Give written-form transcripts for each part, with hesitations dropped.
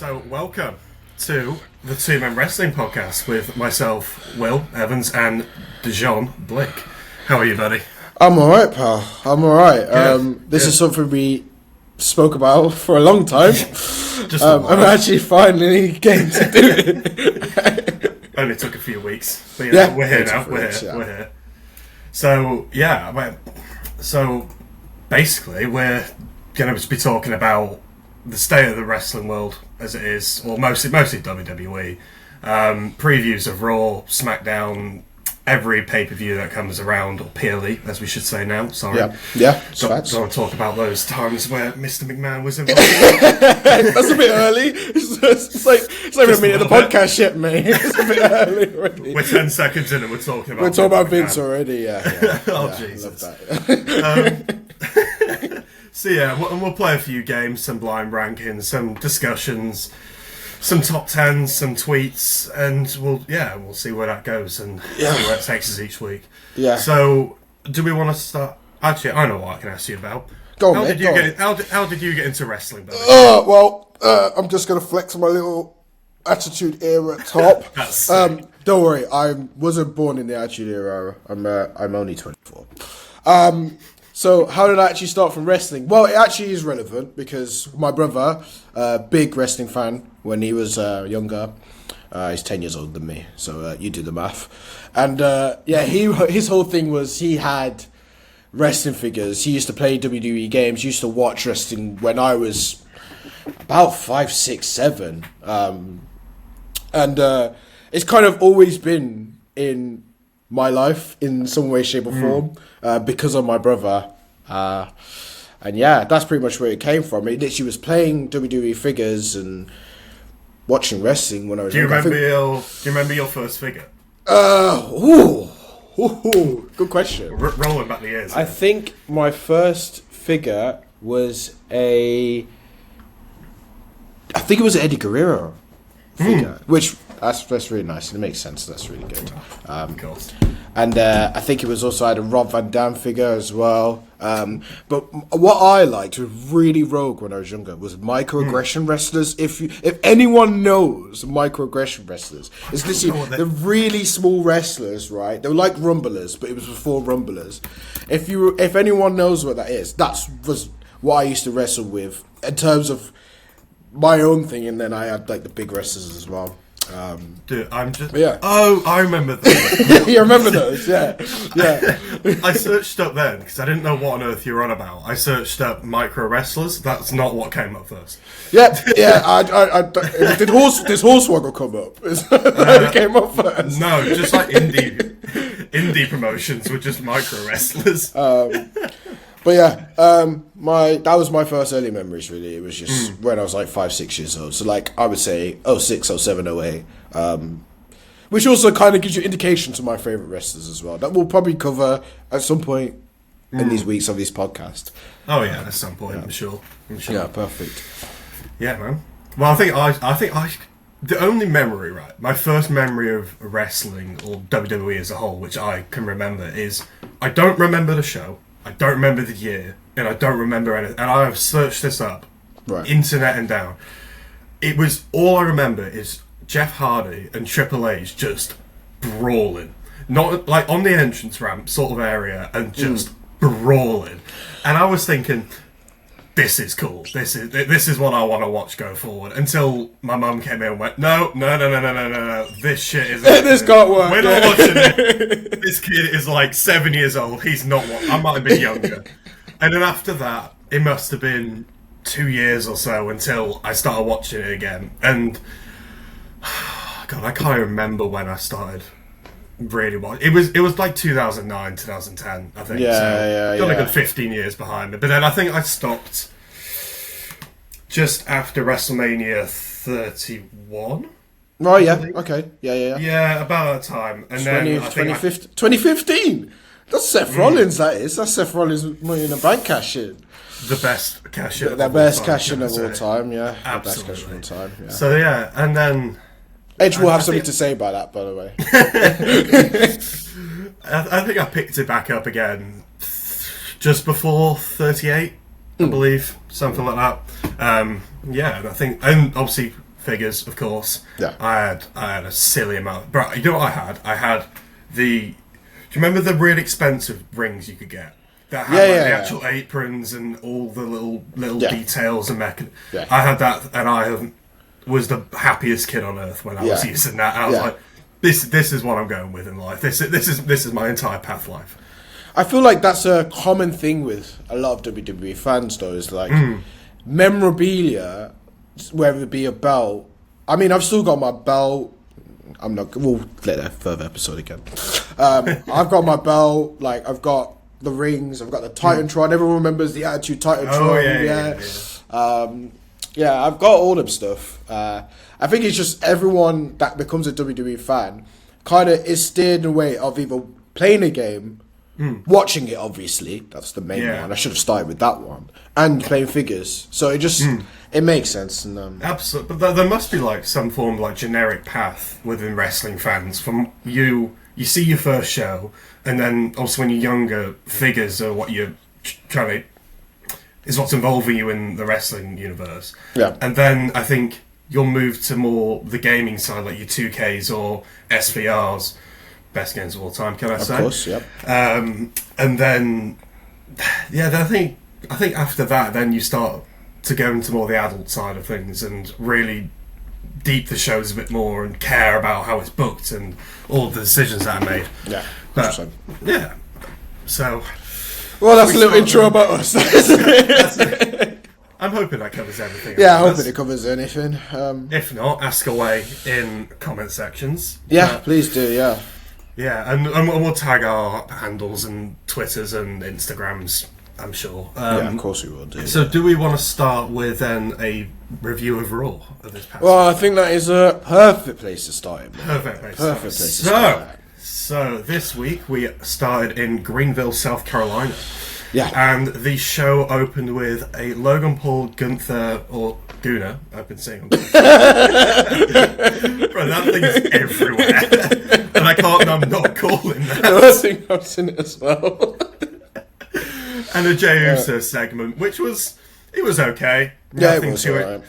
So, welcome to the Two Men Wrestling Podcast with myself, Will Evans, and Dijon Blake. How are you, buddy? I'm alright, pal. I'm alright. This is something we spoke about for a long time. I'm actually finally getting to do it. Only took a few weeks. But yeah, we're here now. We're here. So, so basically, we're going to be talking about the state of the wrestling world as it is, or mostly WWE. Previews of Raw, Smackdown, every pay-per-view that comes around, or PLE, as we should say now. Sorry. Yeah. Don't want to talk about those times where Mr. McMahon was involved. That's a bit early. It's like a minute of the podcast yet, mate. It's a bit early already. We're 10 seconds in and we're talking about Vince already, yeah. Oh, Jesus. Love that. So we'll play a few games, some blind rankings, some discussions, some top 10s, some tweets, and we'll see where that goes and see where it takes us each week. Yeah. So, do we want to start? Actually, I know what I can ask you about. Go on, how mate. How did you get into wrestling, buddy? I'm just gonna flex my little Attitude Era top. Don't worry, I wasn't born in the Attitude Era. I'm only 24. So how did I actually start from wrestling? Well, it actually is relevant because my brother, big wrestling fan when he was younger. He's 10 years older than me, so you do the math. And his whole thing was he had wrestling figures. He used to play WWE games. Used to watch wrestling when I was about 5, 6, 7. And it's kind of always been in my life in some way, shape or form because of my brother. And that's pretty much where it came from. It literally was playing WWE figures and watching wrestling when I was young. Do you remember your first figure? Good question. Rolling back the years. I think my first figure was I think it was an Eddie Guerrero figure, which that's really nice. It makes sense. That's really good. Of course. And I think it was also I had a Rob Van Dam figure as well. But what I liked was really rogue when I was younger was microaggression wrestlers. If anyone knows microaggression wrestlers, it's literally the really small wrestlers, right? They were like rumblers, but it was before rumblers. If anyone knows what that is, was what I used to wrestle with in terms of my own thing, and then I had like the big wrestlers as well. Dude, I'm just... Yeah. Oh, I remember those. You remember those? Yeah. I searched up then, because I didn't know what on earth you were on about. I searched up micro wrestlers. That's not what came up first. Yeah. Did Hornswoggle come up? It came up first. No, just like indie promotions were just micro wrestlers. But that was my first early memories, really. It was just when I was like 5, 6 years old. So like I would say 06, 07, 08. Which also kind of gives you indication to my favourite wrestlers as well. That we'll probably cover at some point in these weeks of this podcast. Oh yeah, at some point, I'm sure. Yeah, perfect. Yeah, man. Well, I think the only memory, right? My first memory of wrestling or WWE as a whole, which I can remember, is I don't remember the show. I don't remember the year, and I don't remember anything. And I have searched this up, internet and down. It was all I remember is Jeff Hardy and Triple H just brawling, not like on the entrance ramp sort of area, and just brawling. And I was thinking, this is cool. This is what I want to watch go forward. Until my mum came in and went, no. This shit is. This can't work. We're not watching it. This kid is like 7 years old. He's not. I might have been younger. And then after that, it must have been 2 years or so until I started watching it again. And God, I can't remember when I started. Really watching. It was like 2009, 2010, I think. Got a good 15 years behind me. But then I think I stopped just after WrestleMania 31. Oh, yeah. Okay. Yeah. Yeah, about that time. And then 2015. That's Seth Rollins, that is. That's Seth Rollins' Money in the Bank cash-in. The best cash-in. The best cash-in of all time, yeah. Absolutely. The best cash-in of all time, yeah. So, yeah, and then... Edge will have something to say about that, by the way. I think I picked it back up again just before 38, I believe, something like that. And I think, and obviously figures, of course. Yeah. I had a silly amount. But you know what I had? I had the. Do you remember the really expensive rings you could get? That had the actual aprons and all the little details and Yeah. I had that, and I was the happiest kid on earth when I was using that. And I was like, this is what I'm going with in life. This is my entire path life. I feel like that's a common thing with a lot of WWE fans, though. Is like memorabilia, whether it be a belt. I mean, I've still got my belt. We'll let that further episode again. I've got my belt. Like, I've got the rings. I've got the Titantron. Everyone remembers the Attitude Titantron. I've got all them stuff. I think it's just everyone that becomes a WWE fan kind of is steered in a way of either playing a game, watching it, obviously. That's the main one. I should have started with that one. And playing figures. So it just... It makes sense. And, absolutely. But there must be like some form of like generic path within wrestling fans. From you see your first show, and then also when you're younger, figures are what you're trying to... is what's involving you in the wrestling universe. Yeah. And then I think you'll move to more the gaming side, like your 2Ks or SVRs. Best games of all time, can I say? Of course, yep. And then, I think after that, then you start to go into more the adult side of things and really deep the shows a bit more and care about how it's booked and all the decisions that are made. Yeah, 100%. Yeah. So... Well, that's a little intro about us. That's it. I'm hoping that covers everything. Yeah, I'm hoping it covers anything. If not, ask away in comment sections. Yeah, please do, yeah. Yeah, and we'll tag our handles and Twitters and Instagrams, I'm sure. Of course we will do. So do we want to start with then a review of Raw of this past Well, I think that is a perfect place to start it. Perfect place to start. So this week we started in Greenville, South Carolina. Yeah. And the show opened with a Logan Paul Gunther, or Gunner, I've been saying. Bro, that thing is everywhere. And I can't not call him that. I think I've seen it as well. And a Jey Uso segment, which was okay. Yeah, it was alright.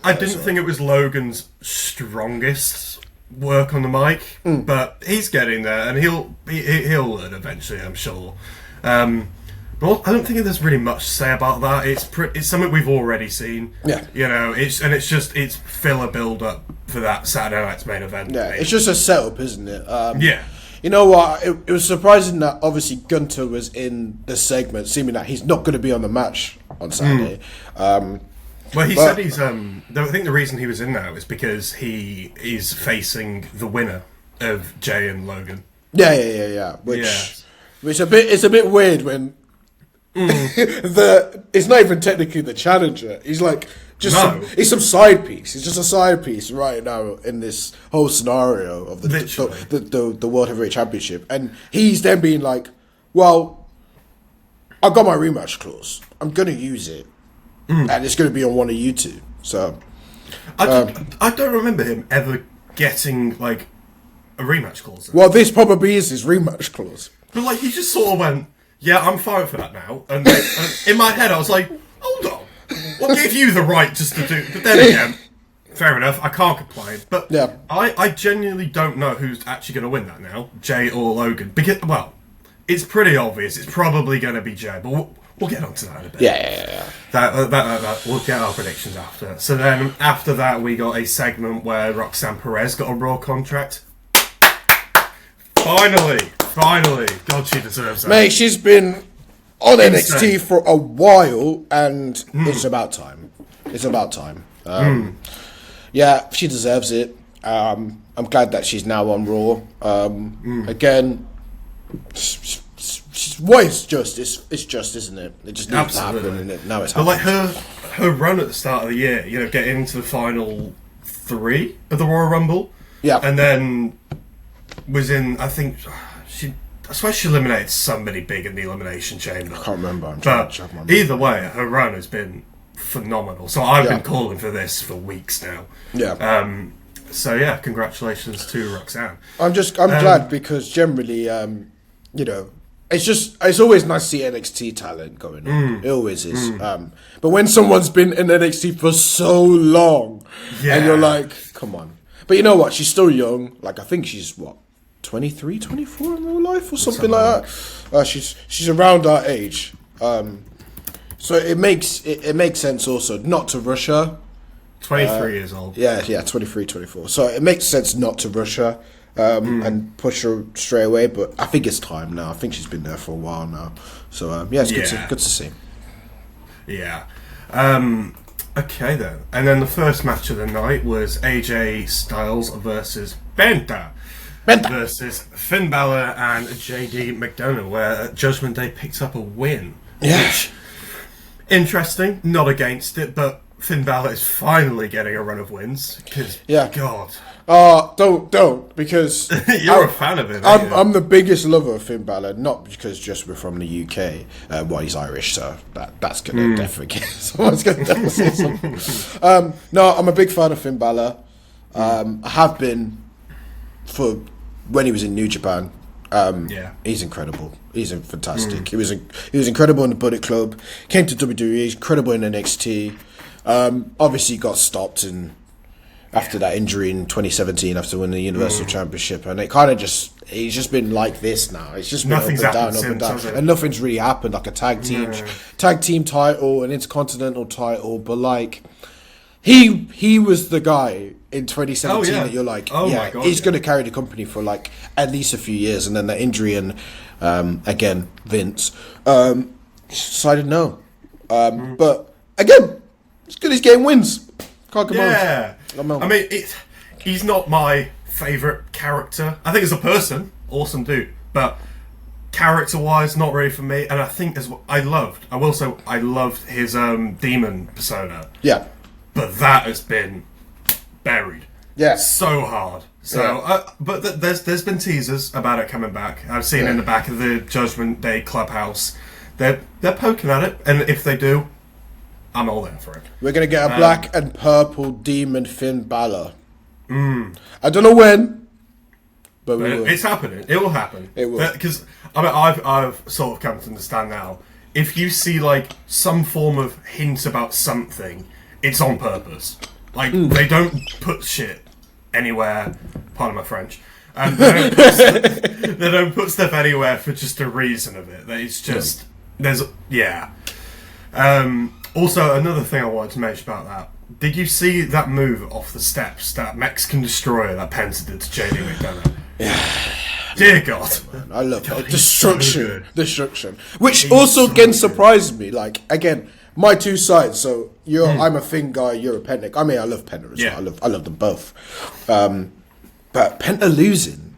I didn't think it was Logan's strongest work on the mic, but he's getting there, and he'll learn eventually, I'm sure. But I don't think there's really much to say about that. It's something we've already seen. Yeah, you know, it's filler build up for that Saturday night's main event. Yeah, it's just a setup, isn't it? Yeah. You know what? It was surprising that obviously Gunther was in the segment, seeming that he's not going to be on the match on Saturday. Well, he said he's. I think the reason he was in there is because he is facing the winner of Jey and Logan. Yeah. Which it's a bit weird when it's not even technically the challenger. He's like he's some side piece. He's just a side piece right now in this whole scenario of the World Heavyweight Championship, and he's then being like, "Well, I got my rematch clause. I'm gonna use it." And it's going to be on one of you two. So, I don't remember him ever getting like a rematch clause. Well, this probably is his rematch clause. But like, he just sort of went, "Yeah, I'm fine for that now." And in my head, I was like, "Hold on, what gave you the right just to do?" But then again, fair enough. I can't complain. But yeah, I genuinely don't know who's actually going to win that now, Jey or Logan. Because it's pretty obvious. It's probably going to be Jey, but we'll get onto that in a bit. Yeah. That we'll get our predictions after. So then after that, we got a segment where Roxanne Perez got a Raw contract. Finally, God, she deserves that. Mate, she's been on NXT for a while, and it's about time. Yeah, she deserves it. I'm glad that she's now on Raw. Again. What it's just, isn't it? It just needs to happen, and now it's happening. But like her run at the start of the year, you know, getting into the final 3 of the Royal Rumble, and then was in. I think I swear she eliminated somebody big in the Elimination Chamber. I can't remember. Either way, her run has been phenomenal. So I've been calling for this for weeks now. Yeah. So yeah, congratulations to Roxanne. I'm glad because generally, you know, it's always nice to see NXT talent going on. It always is. But when someone's been in NXT for so long, and you're like, come on. But you know what? She's still young. Like, I think she's, 23, 24 in real life or something like that? She's around our age. So it makes sense also not to rush her. 23 years old. Yeah, 23, 24. So it makes sense not to rush her and push her straight away. But I think it's time now. I think she's been there for a while now. So it's good to see. Yeah. Okay then. And then the first match of the night was AJ Styles versus Penta versus Finn Balor and JD McDonough, where Judgment Day picked up a win. Yeah. Which, interesting, not against it, but Finn Balor is finally getting a run of wins. God. Don't, because you're a fan of him. I'm the biggest lover of Finn Balor, not because just we're from the UK. He's Irish, so that's gonna definitely get someone's gonna definitely say something. No, I'm a big fan of Finn Balor. I have been for when he was in New Japan. He's incredible. He's fantastic. He was incredible in the Bullet Club. Came to WWE. He's incredible in NXT. Obviously got stopped after that injury in 2017 after winning the Universal Championship, and it kind of he's just been like this now. It's just been nothing's up and down, and nothing's really happened. Like a tag team title, an intercontinental title, but like he was the guy in 2017 that you're like, my God, he's going to carry the company for like at least a few years, and then that injury and again Vince decided no, but again it's good he's getting wins. Can't come on. I mean, he's not my favourite character. I think as a person, awesome dude, but character-wise, not really for me. And I think I loved his demon persona. Yeah, but that has been buried. Yeah, so hard. So, but there's been teasers about it coming back. I've seen in the back of the Judgment Day clubhouse. They're poking at it, and if they do, I'm all there for it. We're going to get a black and purple demon Finn Balor. I don't know when, but we will. It's happening. It will happen. It will. Because I've sort of come to understand now, if you see like some form of hint about something, it's on purpose. Like, they don't put shit anywhere, pardon my French, they don't put stuff anywhere for just a reason of it. It's just, also, another thing I wanted to mention about that. Did you see that move off the steps, that Mexican destroyer that Penta did to JD McDonough? Yeah. Dear God. Man, I love that. Destruction. Which also, again, surprised me. Like, again, my two sides. So, I'm a Finn guy, you're a Penta. I mean, I love Penta as well. I love them both. But Penta losing,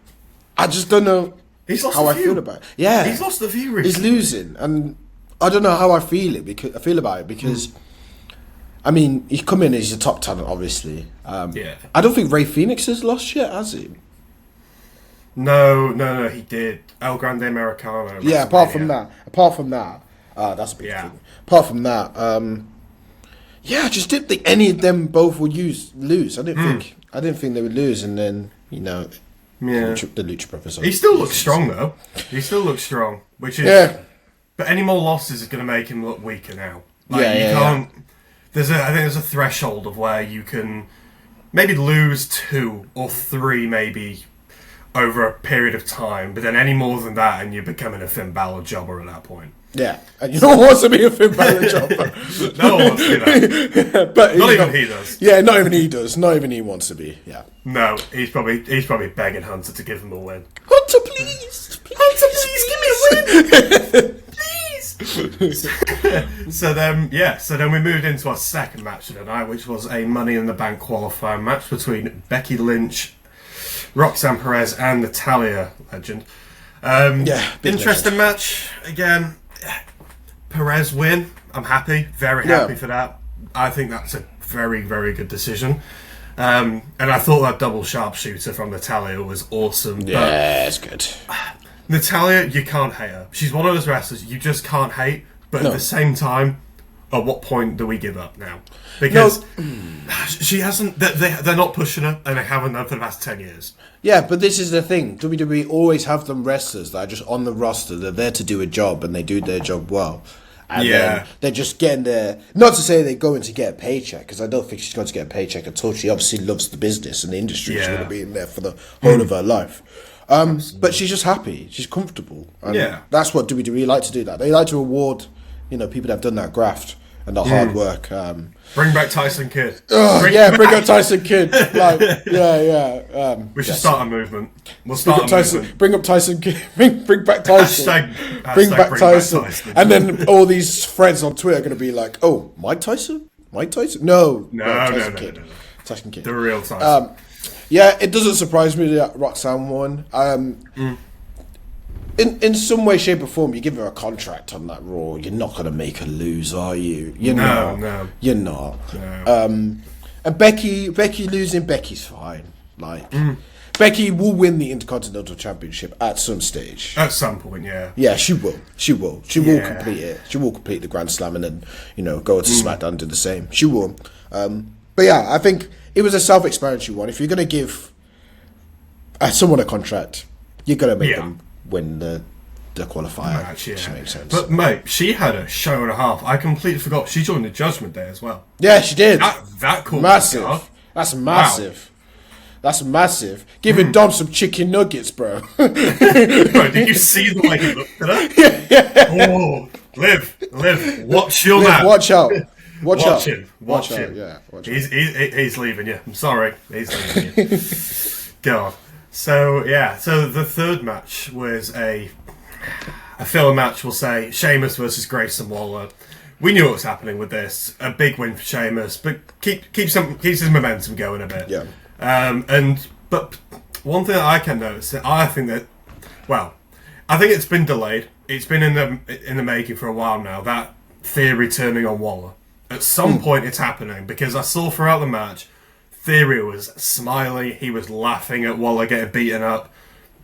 I just don't know how I feel about it. Yeah. He's lost the view, really. He's losing, and I don't know how I feel about it because I mean he's come in as a top talent, obviously. I don't think Rey Fenix has lost yet, has he? No, he did. El Grande Americano. Yeah, apart from that, that's a big thing. Apart from that, I just didn't think any of them both would lose. I didn't think they would lose, and then the Lucha Brothers. He still looks strong though. He still looks strong, which is But any more losses is going to make him look weaker now. Like, you can't. I think there's a threshold of where you can maybe lose 2 or 3 maybe over a period of time, but then any more than that and you're becoming a Finn Balor jobber at that point. Yeah, and no one wants to be a Finn Balor jobber. No one wants to do that. But not even he does. Yeah, not even he does. Not even he wants to be. Yeah. No, he's probably begging Hunter to give him a win. Hunter, please, Hunter, please give me a win. So then we moved into our second match of the night, which was a Money in the Bank qualifying match between Becky Lynch, Roxanne Perez, and Natalya Legend. Interesting match. Again, Perez win. I'm happy, very happy for that. I think that's a very, very good decision. And I thought that double sharpshooter from Natalya was awesome. Yeah, it's good. Natalya, you can't hate her. She's one of those wrestlers you just can't hate, but at the same time, at what point do we give up now? Because she hasn't. They're not pushing her, and they haven't done for the past 10 years. Yeah, but this is the thing. WWE always have them wrestlers that are just on the roster. They're there to do a job, and they do their job well. And then they're just getting there. Not to say they're going to get a paycheck, because I don't think she's going to get a paycheck at all. She obviously loves the business and the industry. She's going to be in there for the whole of her life. But she's just happy. She's comfortable. And that's what WWE like to do. That they like to reward, people that have done that graft and the hard work. Bring back Tyson Kidd. Bring back Tyson Kidd. We should start a movement. We'll start a movement. Bring up Tyson Kidd. Bring back Tyson. Bring back Tyson. And then all these threads on Twitter are going to be like, "Oh, Mike Tyson? Mike Tyson? No, Tyson Kidd. No. Tyson Kidd. The real Tyson." It doesn't surprise me that Roxanne won. In some way, shape, or form, you give her a contract on that Raw. You're not going to make her lose, are you? No. You're not. No. And Becky losing, Becky's fine. Becky will win the Intercontinental Championship at some stage. At some point, yeah. Yeah, she will. She will complete it. She will complete the Grand Slam and then, go to SmackDown and do the same. She will. But yeah, I think it was a self-explanatory one. If you're going to give someone a contract, you're going to make them win the qualifier. Match, which makes sense. But mate, she had a show and a half. I completely forgot. She joined the Judgment Day as well. Yeah, she did. That caught massive. Me off. That's massive. Wow. That's massive. Giving Dom some chicken nuggets, bro. Bro, did you see the way he looked at her? Oh, Liv, watch your mouth. Watch out. Watch him. Yeah, he's leaving you. I'm sorry. He's leaving you. God. So the third match was a filler match, we'll say. Sheamus versus Grayson Waller. We knew what was happening with this. A big win for Sheamus, but keeps his momentum going a bit. Yeah. But one thing that I can notice, I think it's been delayed. It's been in the making for a while now. That Theory turning on Waller. At some point, it's happening, because I saw throughout the match, Theory was smiling. He was laughing at Waller getting beaten up,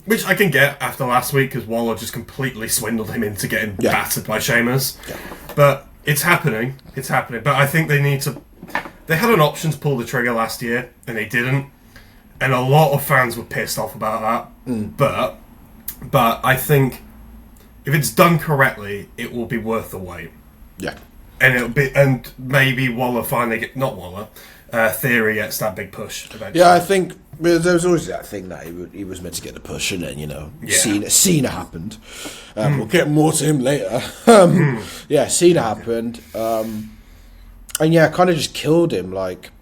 which I can get after last week, because Waller just completely swindled him into getting battered by Sheamus. Yeah. But it's happening. But I think they need to. They had an option to pull the trigger last year, and they didn't. And a lot of fans were pissed off about that. But I think if it's done correctly, it will be worth the wait. Yeah. And maybe Waller finally Theory gets that big push eventually. Yeah, I think there was always that thing that he was meant to get the push, and then Cena happened. We'll get more to him later. Cena happened, and kind of just killed him. Like,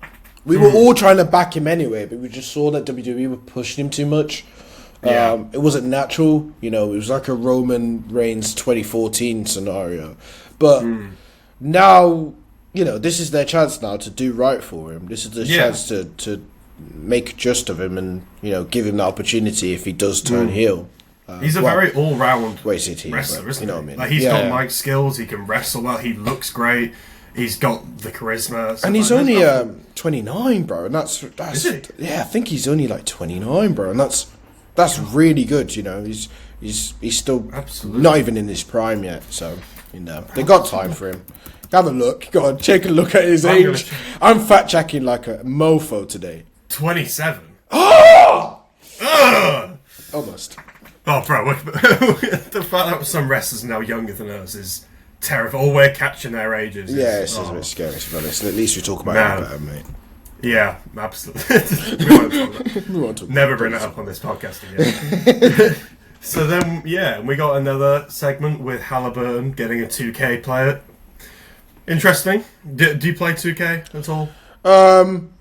we were all trying to back him anyway, but we just saw that WWE were pushing him too much. It wasn't natural. It was like a Roman Reigns 2014 scenario, but now. This is their chance now to do right for him. This is the chance to make just of him and, give him the opportunity if he does turn heel. He's a very all-round wrestler, isn't he? What I mean? Like, he's got mic skills, he can wrestle well, he looks great, he's got the charisma. And he's only 29, bro, and that's is he? Yeah, I think he's only like 29, bro, and that's really good, He's still not even in his prime yet, so, they got time for him. Have a look. Go on, take a look at his age. I'm fat checking like a mofo today. 27. Oh! Almost. Oh, bro, the fact that some wrestlers now younger than us is terrifying. Or we're catching their ages. Yeah, it's a bit scary, to be honest. At least we talk about it better, mate. Yeah, absolutely. we won't talk Never bring it up on this podcast again. So then, we got another segment with Halliburton getting a 2K player. Interesting. Do you play 2K at all?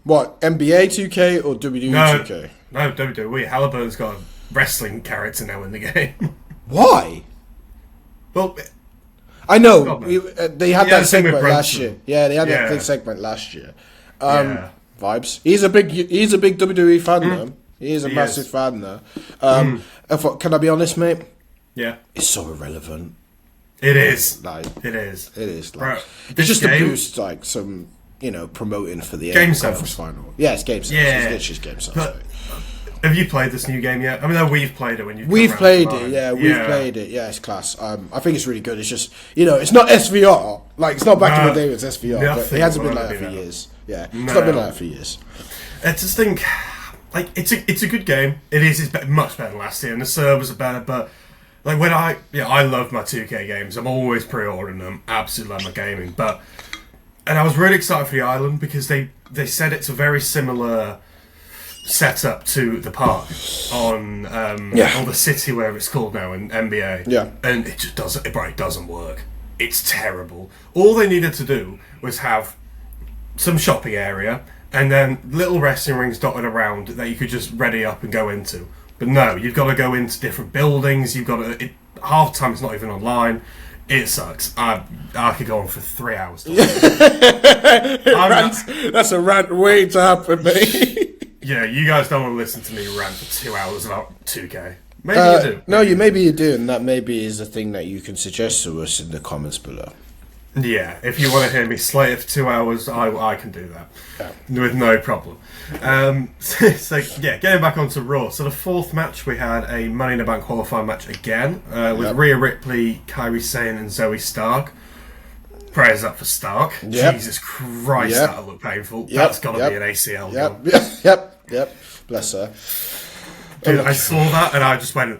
What, NBA 2K or WWE 2K? No, WWE. Halliburton's got a wrestling character now in the game. Why? Well, I know. They had that segment last year. Yeah, they had that segment last year. Vibes. He's a big WWE fan, though. He is a massive fan, though. Can I be honest, mate? Yeah. It's so irrelevant. It is. It is. Bro, it's just to boost, some, promoting for the game conference final. Yeah, it's game sales. It's just game sales. Have you played this new game yet? I mean, we've played it when you. We've played it, yeah. We've played it, yeah. It's class. I think it's really good. It's just, it's not SVR. Like, it's not back in the day with SVR, but it hasn't been like that for years. Yeah, it's not been like that for years. I just think, like, it's a good game. It is. It's much better than last year, and the servers are better. But like when I love my 2K games. I'm always pre-ordering them. Absolutely love my gaming. And I was really excited for the island because they said it's a very similar setup to the park on or the city, wherever it's called now in NBA. Yeah, and it just doesn't. It doesn't work. It's terrible. All they needed to do was have some shopping area and then little wrestling rings dotted around that you could just ready up and go into. But no, you've got to go into different buildings. You've got to. Half the time it's not even online. It sucks. I could go on for 3 hours. That's a rant waiting to happen, mate. Yeah, you guys don't want to listen to me rant for 2 hours about 2K. Maybe you do. No, maybe you do, and that maybe is a thing that you can suggest to us in the comments below. Yeah, if you want to hear me slate it for 2 hours, I can do that with no problem. So getting back onto Raw. So the fourth match, we had a Money in the Bank qualifying match again with Rhea Ripley, Kairi Sane, and Zoe Stark. Prayers up for Stark. Yep. Jesus Christ, that'll look painful. Yep. That's got to be an ACL. Yep. Bless her. Dude, I saw that and I just went,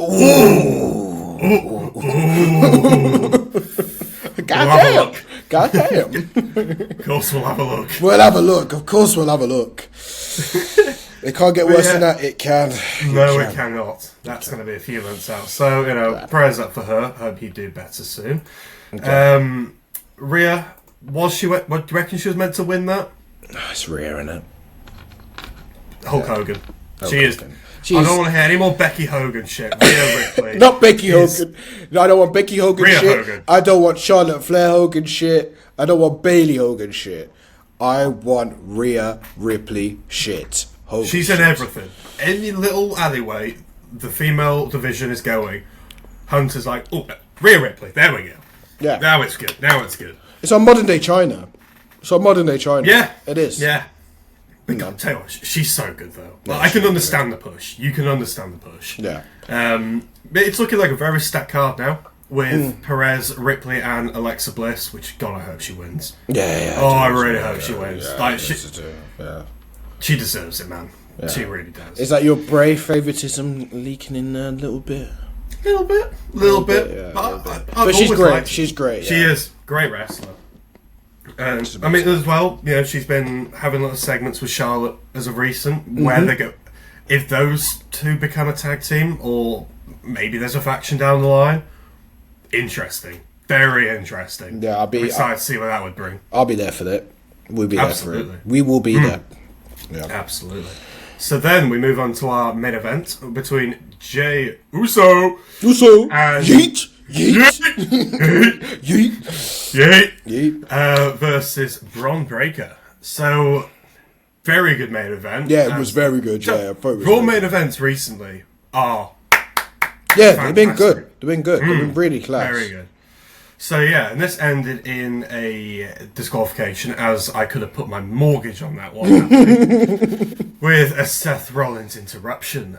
ooh. God damn. Of course we'll have a look. Of course we'll have a look. It can't get worse than that. It can. No, it cannot. That's going to be a few months out. So, prayers up for her. Hope you do better soon. Okay. Rhea, what do you reckon she was meant to win that? It's Rhea, isn't it? Hulk Hogan. She is. I don't want to hear any more Becky Hogan shit. Rhea Ripley. Not Becky Hogan. No, I don't want Becky Hogan Rhea shit. Hogan. I don't want Charlotte Flair Hogan shit. I don't want Bailey Hogan shit. I want Rhea Ripley shit. Hogan She's in everything. Any little alleyway the female division is going, Hunter's like, oh, Rhea Ripley. There we go. Yeah. Now it's good. It's on modern day China. Yeah. It is. Yeah. But God, tell you what, she's so good though. Like, I can understand the push. You can understand the push. Yeah. But it's looking like a very stacked card now with Perez, Ripley, and Alexa Bliss. Which God, I hope she wins. Yeah. Oh, I really hope she wins. Yeah, like she deserves it, man. Yeah. She really does. Is that your brave favoritism leaking in there a little bit? Little bit. Yeah, but she's great. Yeah. She is great wrestler. I mean, as well, she's been having little segments with Charlotte as of recent where they go, if those two become a tag team, or maybe there's a faction down the line. Interesting, very interesting. Yeah, I'm excited to see what that would bring. I'll be there for that. We'll be Absolutely. there for it. We will be there. Yeah, absolutely. So then we move on to our main event between Jey Uso and Yeet versus Bron Breakker. So very good main event. Yeah, it was very good. Yeah, Raw main events recently are they've been good. They've been really class. Very good. So and this ended in a disqualification, as I could have put my mortgage on that one, with a Seth Rollins interruption.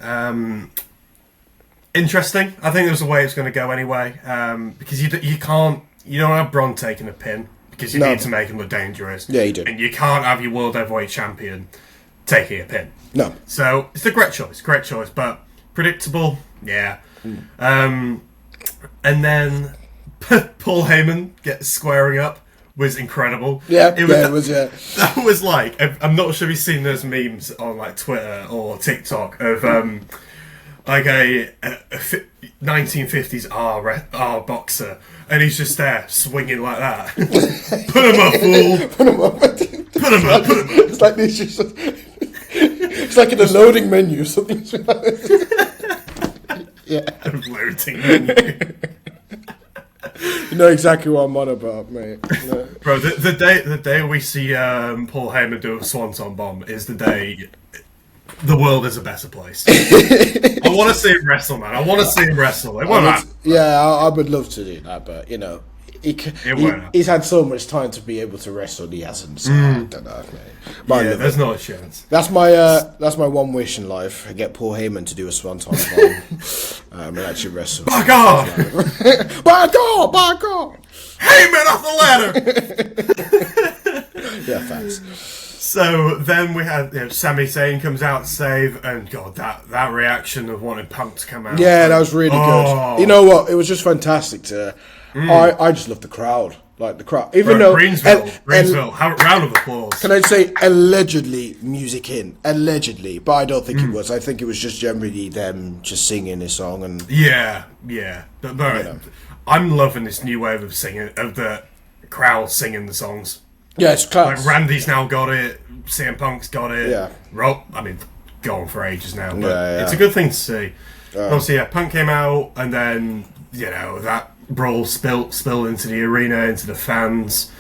Interesting. I think there's a way it's going to go anyway, because you don't have Braun taking a pin, because you need to make him look dangerous. Yeah, you do. And you can't have your World Heavyweight Champion taking a pin. No. So it's a great choice, but predictable, yeah. And then Paul Heyman squaring up was incredible. Yeah, it was. That was like, I'm not sure if you've seen those memes on like Twitter or TikTok of like a 1950s R boxer, and he's just there swinging like that. Put him up, fool! Put him up! It's like this. It's like in a loading menu or something. Yeah, a loading menu. You know exactly what I'm on about, mate. No. Bro, the day we see Paul Heyman do a Swanton Bomb is the day the world is a better place. I want to see him wrestle, man. I want to see him wrestle. I would love to do that, but he's had so much time to be able to wrestle. He hasn't. So I don't know, mate. There's not a chance. That's my one wish in life. I get Paul Heyman to do a swanton bomb and actually wrestle. By God! By God! By God! Heyman off the ladder! Yeah, thanks. So then we had Sami Zayn comes out to save, and God, that reaction of wanting Punk to come out. Yeah, that was really good. You know what? It was just fantastic to. I just love the crowd. Like the crowd, even though Greensville, round of applause. Can I say allegedly music in, allegedly, but I don't think it was. I think it was just generally them just singing this song and yeah. But I'm loving this new wave of singing, of the crowd singing the songs. Yeah, it's class. Like Randy's now got it, CM Punk's got it. Yeah, going for ages now, but it's a good thing to see. Obviously, Punk came out, and then that brawl spilled into the arena, into the fans,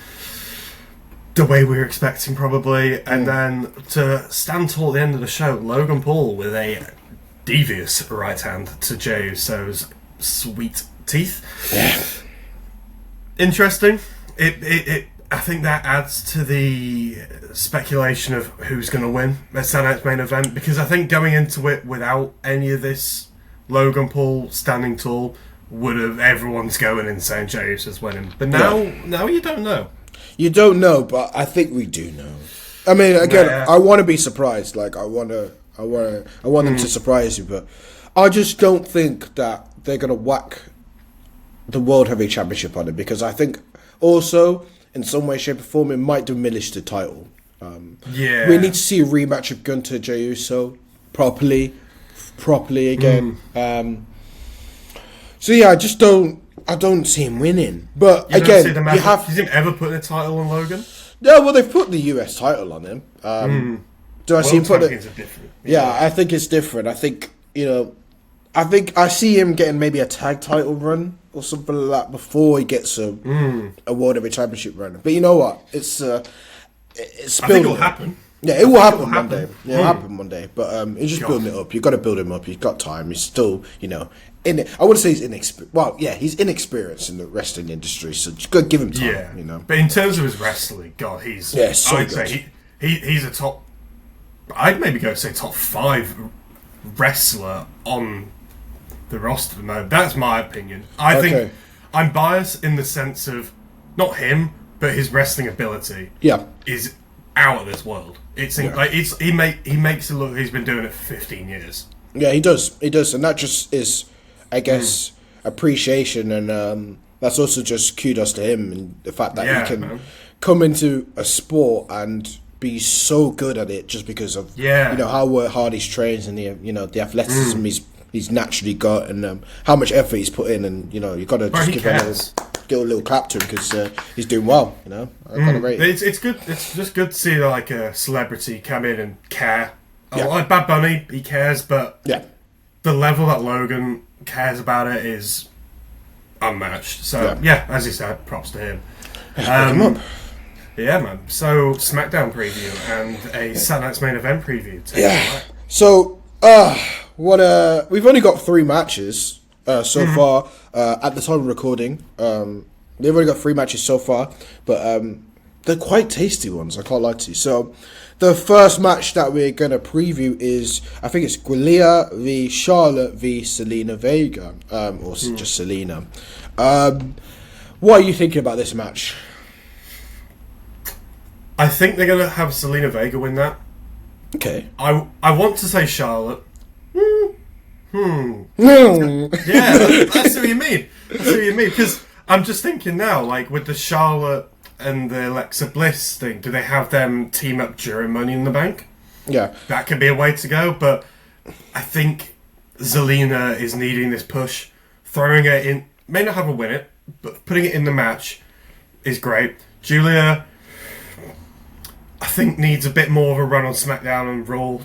the way we were expecting probably, and then to stand tall at the end of the show, Logan Paul with a devious right hand to Jey Uso's sweet teeth. Yeah. Interesting. I think that adds to the speculation of who's going to win at Saturday's main event, because I think going into it without any of this, Logan Paul standing tall would have everyone's going and saying Jey Uso's winning. But now you don't know. You don't know, but I think we do know. I mean, again, I want to be surprised. Like I want them to surprise you, but I just don't think that they're going to whack the World Heavyweight Championship on it, because I think also in some way, shape, or form, it might diminish the title. We need to see a rematch of Gunter Jey Uso properly again. So yeah, I don't see him winning. But you again, you have. Has him ever put a title on Logan? Yeah, well, they've put the US title on him. Do I see him put it? Yeah, I think it's different. I think I see him getting maybe a tag title run or something like that before he gets a World Heavyweight Championship run. But you know what? It's I think it'll happen. Yeah, it will happen one day. Yeah, it'll happen one day. But it's just building it up. You've got to build him up. You've got time. He's still, in it. I wouldn't say he's inexperienced. Well, yeah, he's inexperienced in the wrestling industry, so just got to give him time. Yeah, But in terms of his wrestling, God, he's I'd say he's a top. I'd maybe go say top 5 wrestler on the roster at the moment. That's my opinion. I think I'm biased in the sense of not him, but his wrestling ability. Is out of this world. He makes it look like he's been doing it for 15 years. Yeah, he does, and that just is, I guess, appreciation, and that's also just kudos to him and the fact that he can come into a sport and be so good at it just because of how hard he's trained and the athleticism he's naturally got, and how much effort he's put in, and you got to just give a little clap to him because he's doing well. I gotta rate it. It's good. It's just good to see like a celebrity come in and care. Like Bad Bunny, he cares, but the level that Logan cares about it is unmatched. So as you said, props to him. Yeah, man. So Smackdown preview and a Saturday Night's Main Event preview. So we've only got 3 matches so far at the time of recording. They've only got 3 matches so far, but they're quite tasty ones. I can't lie to you. So the first match that we're gonna preview is, I think it's Giulia v Charlotte v Selena Vega, or just Selena. What are you thinking about this match? I think they're gonna have Selena Vega win that. Okay. I want to say Charlotte. No. Yeah, that's what you mean. Because I'm just thinking now, like with the Charlotte and the Alexa Bliss thing, do they have them team up during Money in the Bank? Yeah. That could be a way to go, but I think Zelina is needing this push. Throwing it in, may not have her win it, but putting it in the match is great. Giulia, I think, needs a bit more of a run on SmackDown and Raw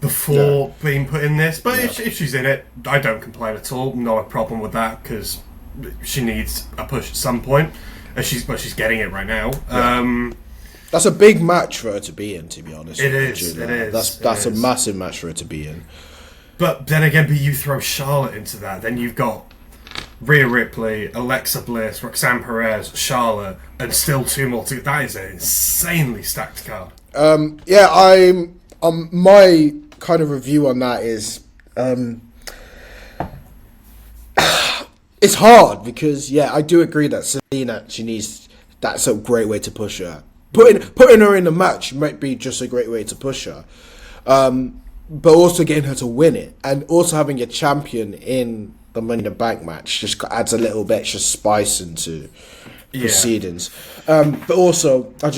before being put in this. But if she's in it, I don't complain at all. Not a problem with that, because she needs a push at some point. She's getting it right now. Yeah. That's a big match for her to be in, to be honest. It is. That's a massive match for her to be in. But then again, you throw Charlotte into that, then you've got Rhea Ripley, Alexa Bliss, Roxanne Perez, Charlotte, and still 2 more. That is an insanely stacked card. My kind of review on that is, it's hard because I do agree that Selena, that's a great way to push her. Putting her in the match might be just a great way to push her, but also getting her to win it, and also having a champion in the Money in the Bank match just adds a little bit extra spice into proceedings. But also, I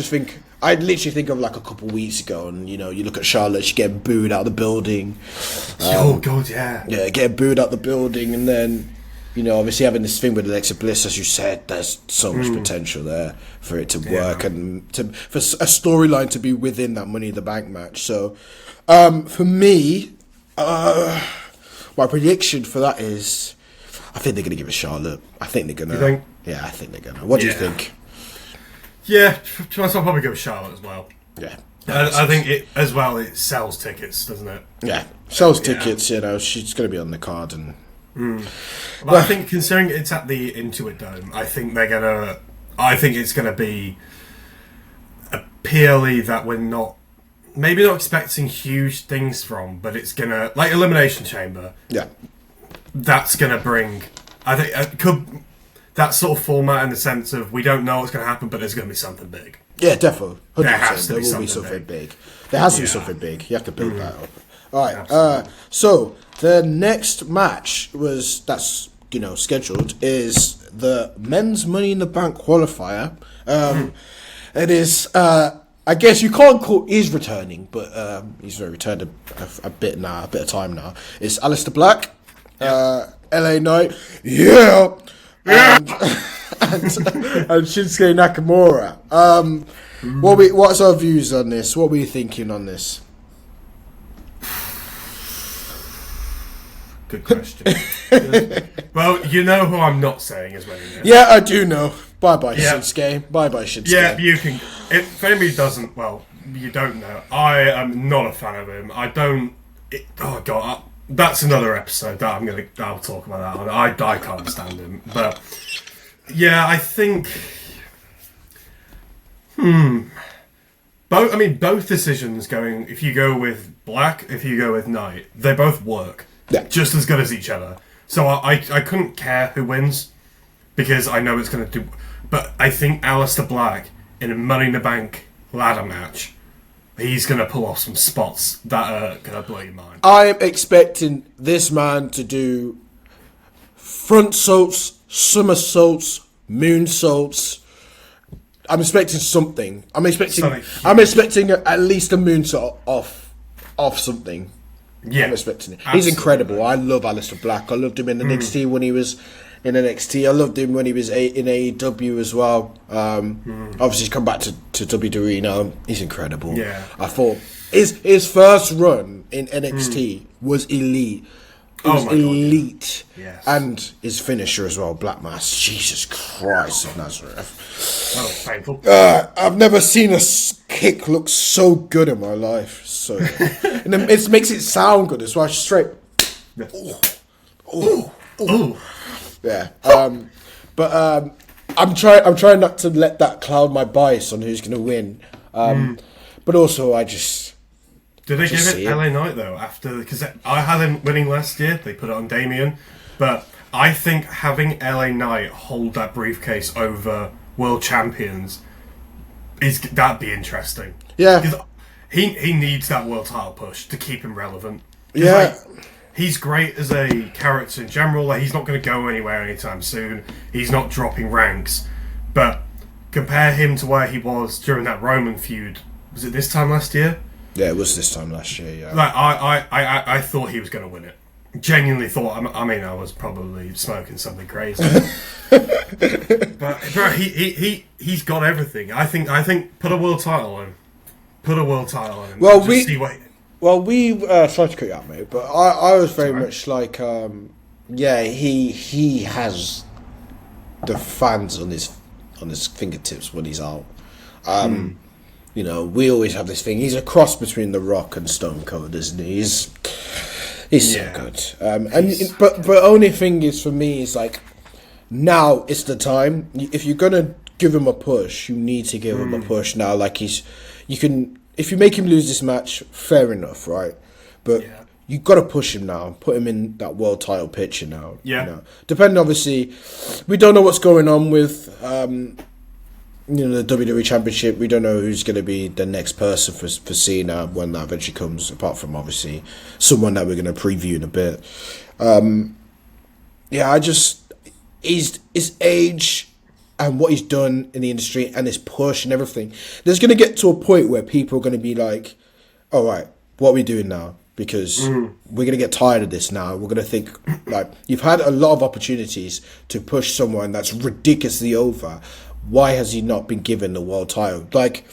literally think of like a couple weeks ago, and you look at Charlotte, she's getting booed out of the building. Oh god, yeah, getting booed out the building, and then obviously having this thing with Alexa Bliss, as you said, there's so much potential there for it to work and for a storyline to be within that Money in the Bank match. So, for me, my prediction for that is, I think they're going to give it Charlotte. I think they're going to. You think? Yeah, I think they're going to. What do you think? Yeah, to be honest, I'll probably go with Charlotte as well. Yeah. I think it sells tickets, doesn't it? Yeah, sells tickets. She's going to be on the card, and. But I think considering it's at the Intuit Dome, I think it's gonna be a PLE that we're maybe not expecting huge things from, but it's gonna, like Elimination Chamber. Yeah, that's gonna bring. I think that sort of format in the sense of we don't know what's gonna happen, but there's gonna be something big. Yeah, definitely. 100%. There has to there be will be something something big. There has to be something big. You have to build that up. All right. Absolutely. So the next match that's scheduled is the men's Money in the Bank qualifier. It is. I guess you can't call. He's returning, but he's returned a bit now, a bit of time now. It's Aleister Black, LA Knight, and Shinsuke Nakamura. What's our views on this? What were you thinking on this? Good question. Well, you know who I'm not saying is winning it. Yeah, I do know. Bye-bye, Shinsuke. Bye-bye, Shinsuke. Yeah, you can. If anybody doesn't, well, you don't know. I am not a fan of him. Oh god, that's another episode that I'll talk about that. I can't stand him. But yeah, I think. Both decisions going. If you go with Black, if you go with Knight, they both work. Yeah. Just as good as each other. So I couldn't care who wins because I know it's going to do. But I think Aleister Black in a Money in the Bank ladder match, he's going to pull off some spots that are going to blow your mind. I'm expecting this man to do front soaks, somersaults, moonsaults. I'm expecting something. I'm expecting at least a moonsault off something. Yeah, I'm expecting it. He's incredible. I love Aleister Black. I loved him in NXT when he was in NXT. I loved him when he was in AEW as well. Obviously, he's come back to WWE now. He's incredible. Yeah, I thought his first run in NXT was elite. It was elite. Yes. And his finisher as well, Black Mass. Jesus Christ of Nazareth. That was painful. I've never seen a kick look so good in my life. So, and then it makes it sound good as well. Straight. Ooh. Yeah. But I'm trying not to let that cloud my bias on who's going to win. But also, I just. Did they give it LA Knight though? Because I had him winning last year. They put it on Damien, but I think having LA Knight hold that briefcase over world champions that'd be interesting. Yeah, because he needs that world title push to keep him relevant. Yeah, he's great as a character in general. Like, he's not going to go anywhere anytime soon. He's not dropping ranks, but compare him to where he was during that Roman feud. Was it this time last year? Yeah, it was this time last year. Yeah, like I thought he was going to win it. Genuinely thought. I was probably smoking something crazy, but bro, he's got everything. I think put a world title on him. Put a world title on him. Well, sorry to cut you out, mate, but I was very much like, he has the fans on his fingertips when he's out. You know, we always have this thing. He's a cross between The Rock and Stone Cold, isn't he? He's so good. But only thing is for me is like, now is the time. If you're gonna give him a push, you need to give him a push now. Like if you make him lose this match, fair enough, right? But you got to push him now. Put him in that world title picture now. Yeah. You know? Depending, obviously, we don't know what's going on with the WWE Championship. We don't know who's going to be the next person for Cena when that eventually comes. Apart from obviously someone that we're going to preview in a bit. His age and what he's done in the industry and his push and everything. There's going to get to a point where people are going to be like, all right, what are we doing now? Because we're going to get tired of this now. We're going to think, like, you've had a lot of opportunities to push someone that's ridiculously over. Why has he not been given the world title? Like,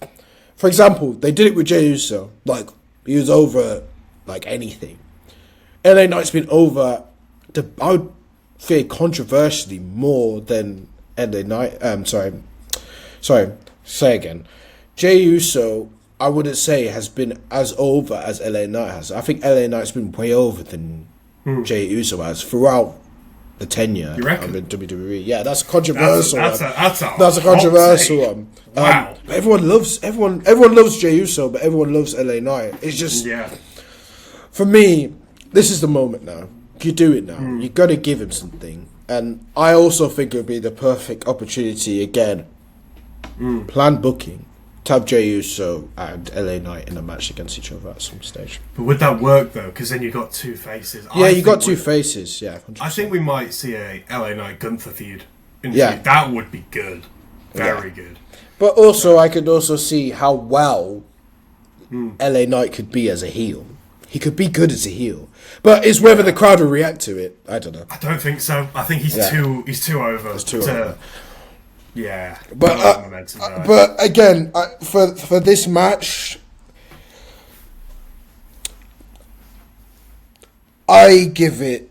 for example, they did it with Jey Uso. Like, he was over, like, anything. LA Knight's been over, I would say, controversially more than LA Knight. Sorry, say again. Jey Uso, I wouldn't say has been as over as LA Knight has. I think LA Knight's been way over than Jey Uso has throughout the tenure of the WWE. Yeah, that's controversial. That's a controversial one. Wow. Everyone loves Jey Uso, but everyone loves LA Knight. It's just for me, this is the moment now. You do it now. You got to give him something. And I also think it would be the perfect opportunity again. Planned booking. To have Jey Uso and LA Knight in a match against each other at some stage. But would that work though? Because then you got two faces. Yeah, you got two faces. Yeah, 100%. I think we might see a LA Knight Gunther feud. That would be good. Very good. But also, I could also see how well LA Knight could be as a heel. He could be good as a heel, but it's whether the crowd will react to it. I don't know. I don't think so. I think he's too over. He's too over. Yeah, but again, for this match, I give it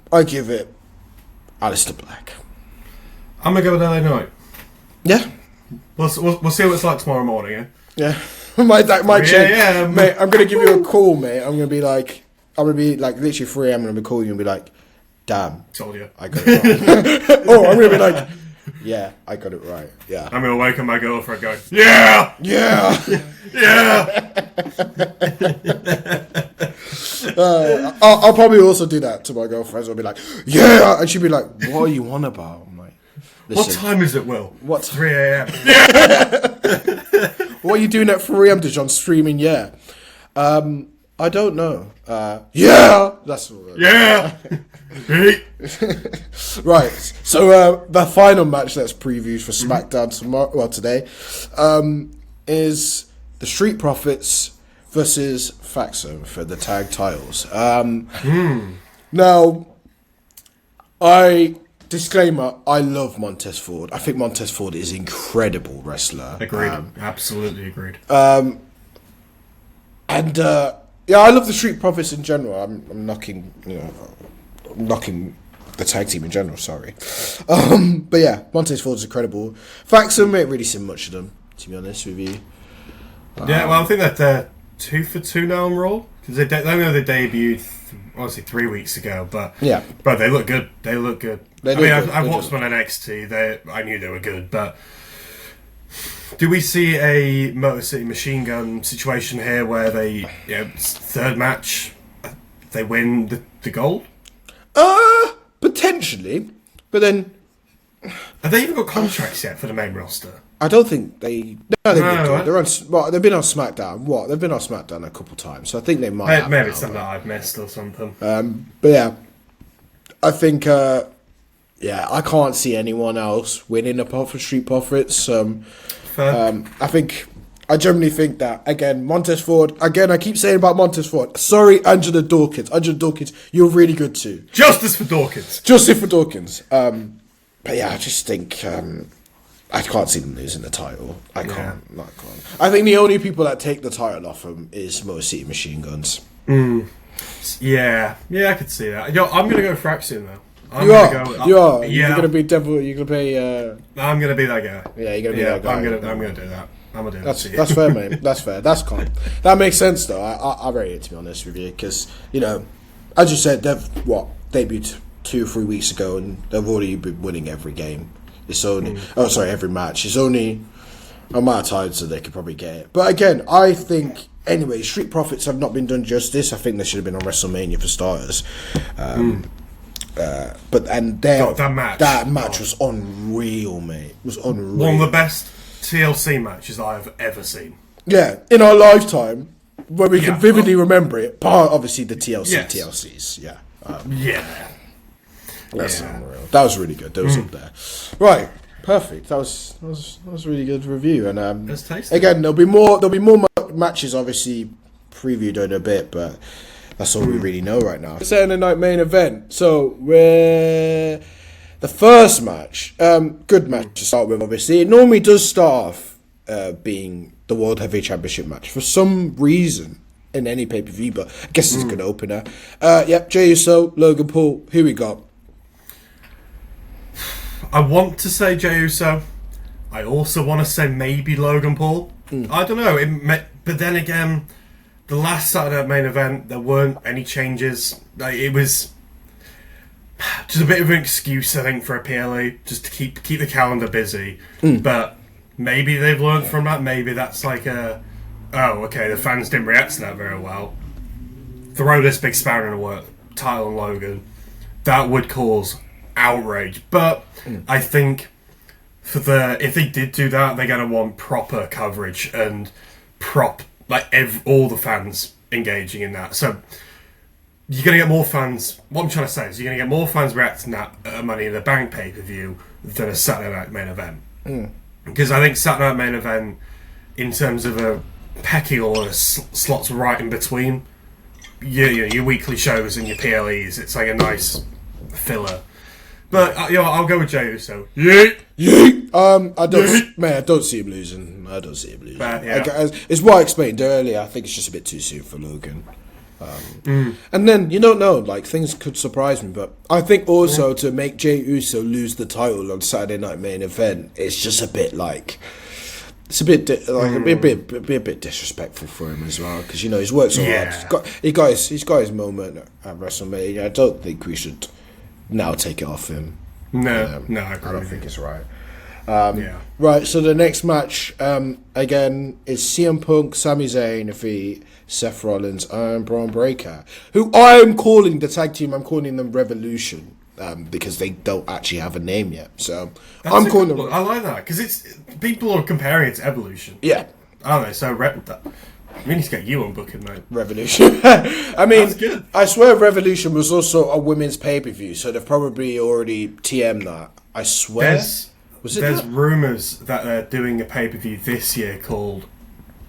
Aleister Black. I'm gonna go with LA Knight. Yeah, we'll see what it's like tomorrow morning. Yeah, might change. Mate, I'm gonna give you a call, mate. I'm gonna be like literally 3 a.m. I'm gonna be calling you and be like, damn, told you, I got it wrong. Oh, I'm gonna be like, yeah, I got it right. Yeah. I'm going to wake up my girlfriend going, yeah! Yeah! Yeah! I'll probably also do that to my girlfriends. I'll be like, yeah! And she'll be like, what are you on about? I'm like, what time is it, Will? What? 3 a.m. Yeah! What are you doing at 3 a.m. to streaming? Yeah. I don't know. Yeah! That's what yeah! Right, so the final match that's previewed for Smackdown today is the Street Profits versus Faxo for the tag titles. Now, disclaimer, I love Montez Ford. I think Montez Ford is an incredible wrestler. Agreed. Absolutely agreed. And I love the Street Profits in general. I'm knocking the tag team in general, sorry. But yeah, Montez Ford is incredible. Faxon, ain't really seen much of them, to be honest with you. Yeah, well, I think that they're 2 for 2 now on Raw. Because I know they debuted, honestly, 3 weeks ago. But they look good. They look good. I've watched them on NXT. I knew they were good. But do we see a Motor City Machine Gun situation here where they, third match, they win the gold? Potentially, but then have they even got contracts yet for the main roster? I don't think they. No, they've been on SmackDown. They've been on SmackDown a couple times, so I think they might. Maybe it's something that I've missed or something. But yeah, I think. I can't see anyone else winning apart from Street Profits. I generally think that, again, Montez Ford, I keep saying about Montez Ford. Sorry, Angela Dawkins. Angela Dawkins, you're really good too. Justice for Dawkins. But yeah, I just think I can't see them losing the title. I can't. I think the only people that take the title off them is Motor City Machine Guns. Yeah, I could see that. I'm going to go Fraxion though. You are. Yeah. You're going to be devil. You're going to be. I'm going to be that guy. Yeah, you're going to be that guy. I'm going to do that. That's fair, mate. That's fair. That's calm. That makes sense, though. I rate it, to be honest with you, because as you said, they've debuted 2 or 3 weeks ago, and they've already been winning every game. It's only every match. It's only a matter of time, so they could probably get it. But again, I think anyway, Street Profits have not been done justice. I think they should have been on WrestleMania for starters. That match was unreal, mate. It was unreal. One of the best TLC matches I've ever seen. Yeah, in our lifetime, where we can vividly remember it. Part obviously the TLCs. Yeah. That's unreal. That was really good. That was up there. Right, perfect. That was really good review. And again, there'll be more matches obviously previewed in a bit, but that's all we really know right now. Saturday Night Main Event. So we're the first match. Good match to start with. Obviously, it normally does start off being the World Heavyweight Championship match for some reason in any pay-per-view, but I guess it's a good opener. Jey Uso, Logan Paul. Who we got? I want to say Jey Uso. I also want to say maybe Logan Paul. I don't know. But then again, the last Saturday Main Event, there weren't any changes. It was just a bit of an excuse, I think, for a PLE, just to keep the calendar busy. But maybe they've learned from that. Maybe that's like the fans didn't react to that very well. Throw this big spanner in the work, title on Logan. That would cause outrage. But I think if they did do that, they're going to want proper coverage and all the fans engaging in that. So you're going to get more fans. What I'm trying to say is you're going to get more fans reacting to that at a Money in the Bank pay-per-view than a Saturday Night Main Event. Because I think Saturday Night Main Event, in terms of a pecking order, slots right in between your weekly shows and your PLEs. It's like a nice filler. But I'll go with Jey Uso. Yeet. I don't see him losing. It's what I explained earlier. I think it's just a bit too soon for Logan. And then you don't know, like things could surprise me. But I think also to make Jey Uso lose the title on Saturday Night Main Event, it's just a bit like it's a bit a bit disrespectful for him as well, because he's worked so hard. He's got his moment at WrestleMania. I don't think we should now take it off him. No, I don't think it's right. Right, so the next match again is CM Punk, Sami Zayn defeat Seth Rollins and Braun Breaker, who I am calling the tag team. I'm calling them Revolution because they don't actually have a name yet. So I'm calling them. I like that because it's people are comparing it to Evolution. Yeah, aren't they? So we need to get you on booking, mate. Revolution. I mean, that's good. I swear Revolution was also a women's pay-per-view, so they've probably already TM'd that. I swear. There's rumours that they're doing a pay-per-view this year called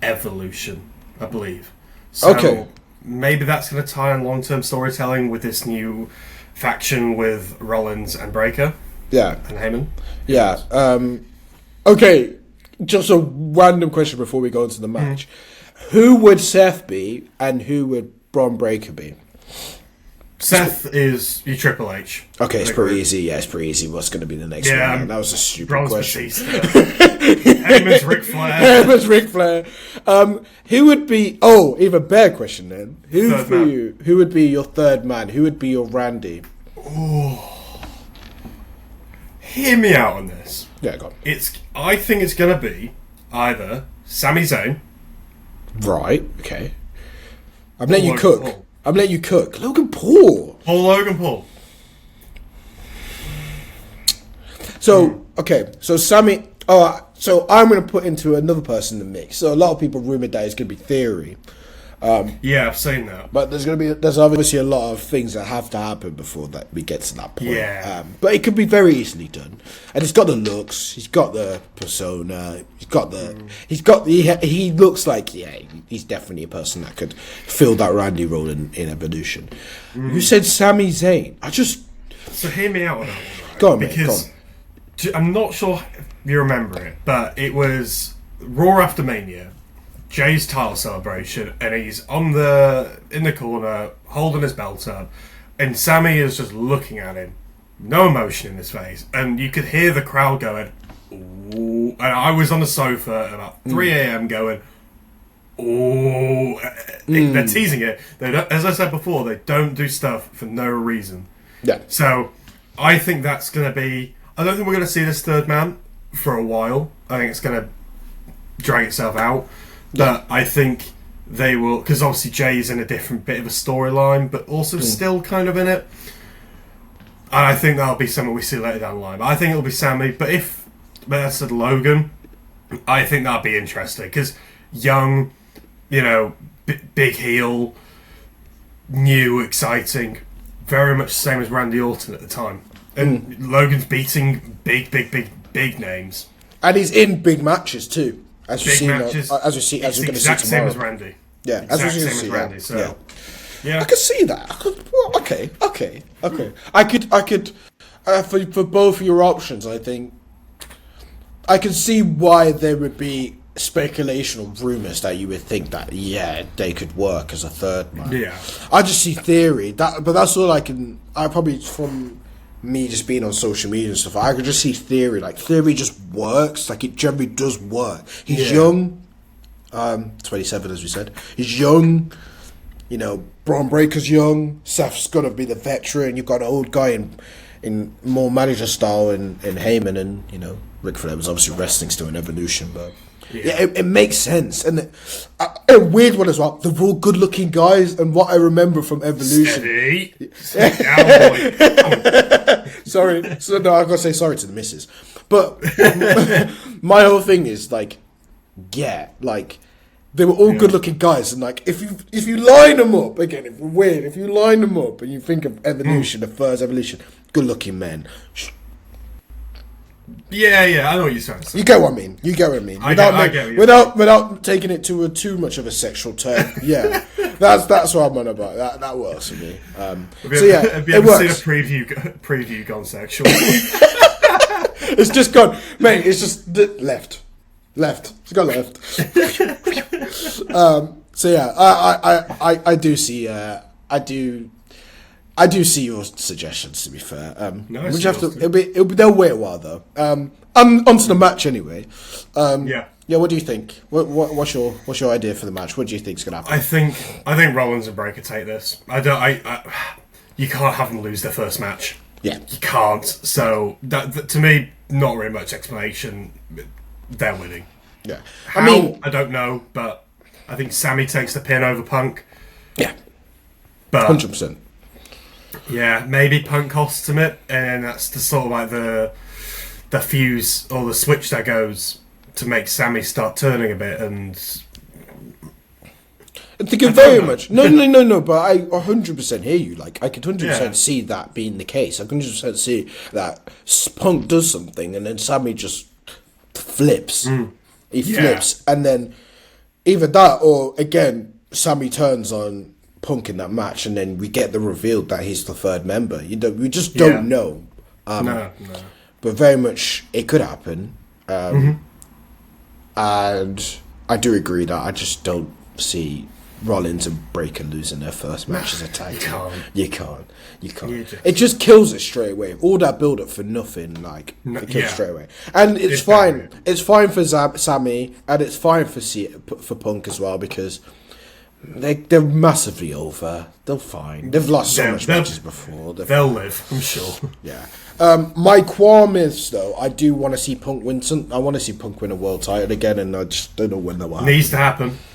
Evolution, I believe. So maybe that's going to tie in long-term storytelling with this new faction with Rollins and Breaker. Yeah. And Heyman. Yeah. Okay, just a random question before we go into the match. Who would Seth be and who would Braun Breaker be? Seth is your Triple H. Okay, it's pretty easy. Yeah, it's pretty easy. What's going to be the next one? That was a stupid question. Heyman's Ric Flair. Heyman's Ric Flair. Who would be... Oh, even better question then. Who would be your third man? Who would be your Randy? Oh. Hear me out on this. Yeah, go on. I think it's going to be either Sami Zayn. Right, okay. I'm letting you cook. I'm letting you cook. Logan Paul. Logan Paul. So, okay. So, Sammy... so I'm going to put into another person in the mix. So, a lot of people rumoured that it's going to be Theory. Yeah, I've seen that. But there's obviously a lot of things that have to happen before that we get to that point. Yeah. But it could be very easily done. And he's got the looks. He's got the persona. He looks like, he's definitely a person that could fill that Randy role in Evolution. You said Sami Zayn. So hear me out on that one. Right? Go on, mate. Because I'm not sure if you remember it, but it was Raw after Mania. Jay's title celebration, and he's in the corner holding his belt up, and Sammy is just looking at him, no emotion in his face, and you could hear the crowd going, "Ooh!" And I was on the sofa at about 3 a.m. going, "Ooh!" They're teasing it. As I said before, they don't do stuff for no reason. Yeah. So I think that's going to be... I don't think we're going to see this third man for a while. I think it's going to drag itself out. But I think they will... Because obviously Jay's in a different bit of a storyline, but also still kind of in it. And I think that'll be something we see later down the line. But I think it'll be Sammy. But if I said Logan, I think that'd be interesting. Because young, big heel, new, exciting, very much the same as Randy Orton at the time. And Logan's beating big names. And he's in big matches too. As we're going to see tomorrow. Exact same as Randy. Yeah, exact same as Randy. So, yeah. I could see that. Okay. I could. For both your options, I think I can see why there would be speculation or rumours that you would think that they could work as a third man. Yeah. I just see theory but that's all I can. I probably from me just being on social media and stuff, I could just see theory. Like theory just works. Like it generally does work. He's young, 27 as we said. He's young. Braun Breaker's young. Seth's gonna be the veteran. You've got an old guy in more manager style in Heyman, and Ric Flair was obviously wrestling still in Evolution, but it makes sense. And a weird one as well. They're all good-looking guys, and what I remember from Evolution. Steady down, boy. Sorry, so no, I've got to say sorry to the missus. But my whole thing is like, they were all good-looking guys, and like if you line them up again, if you line them up and you think of Evolution, the first Evolution, good-looking men. Yeah, I know what you're saying. You get what I mean. I get what you're saying. Without taking it to too much of a sexual term. Yeah, that's what I'm on about. That works for me. Have you ever seen a preview gone sexual? It's just gone, mate. It's just left. It's gone left. So yeah, I do see. I do see your suggestions. To be fair, we have to. They'll wait a while though. Onto the match anyway. Yeah. What do you think? What's your idea for the match? What do you think's gonna happen? I think Rollins and Breaker take this. You can't have them lose their first match. Yeah, you can't. So that to me, not really much explanation. They're winning. Yeah, I don't know, but I think Sammy takes the pin over Punk. Yeah, but 100%. Yeah, maybe Punk costs him it, and that's the sort of like the fuse or the switch that goes to make Sammy start turning a bit. And I'm thinking very much. No. But I 100% hear you. Like I could 100% see that being the case. I can 100% see that Punk does something, and then Sammy just flips. He flips, and then either that or again Sammy turns on Punk in that match, and then we get the reveal that he's the third member. We just don't know. No. But very much it could happen. And I do agree that I just don't see Rollins and Breaker losing their first match as a tag team. You can't. It just kills it straight away. All that build up for nothing, it kills straight away. And it's fine. It's fine for Sammy, and it's fine for Punk as well, because they're massively over. They're fine. They've lost so much matches before. They'll live, I'm sure. Yeah. My qualm is, though, I do want to see Punk win. I want to see Punk win a world title again, and I just don't know when that will happen.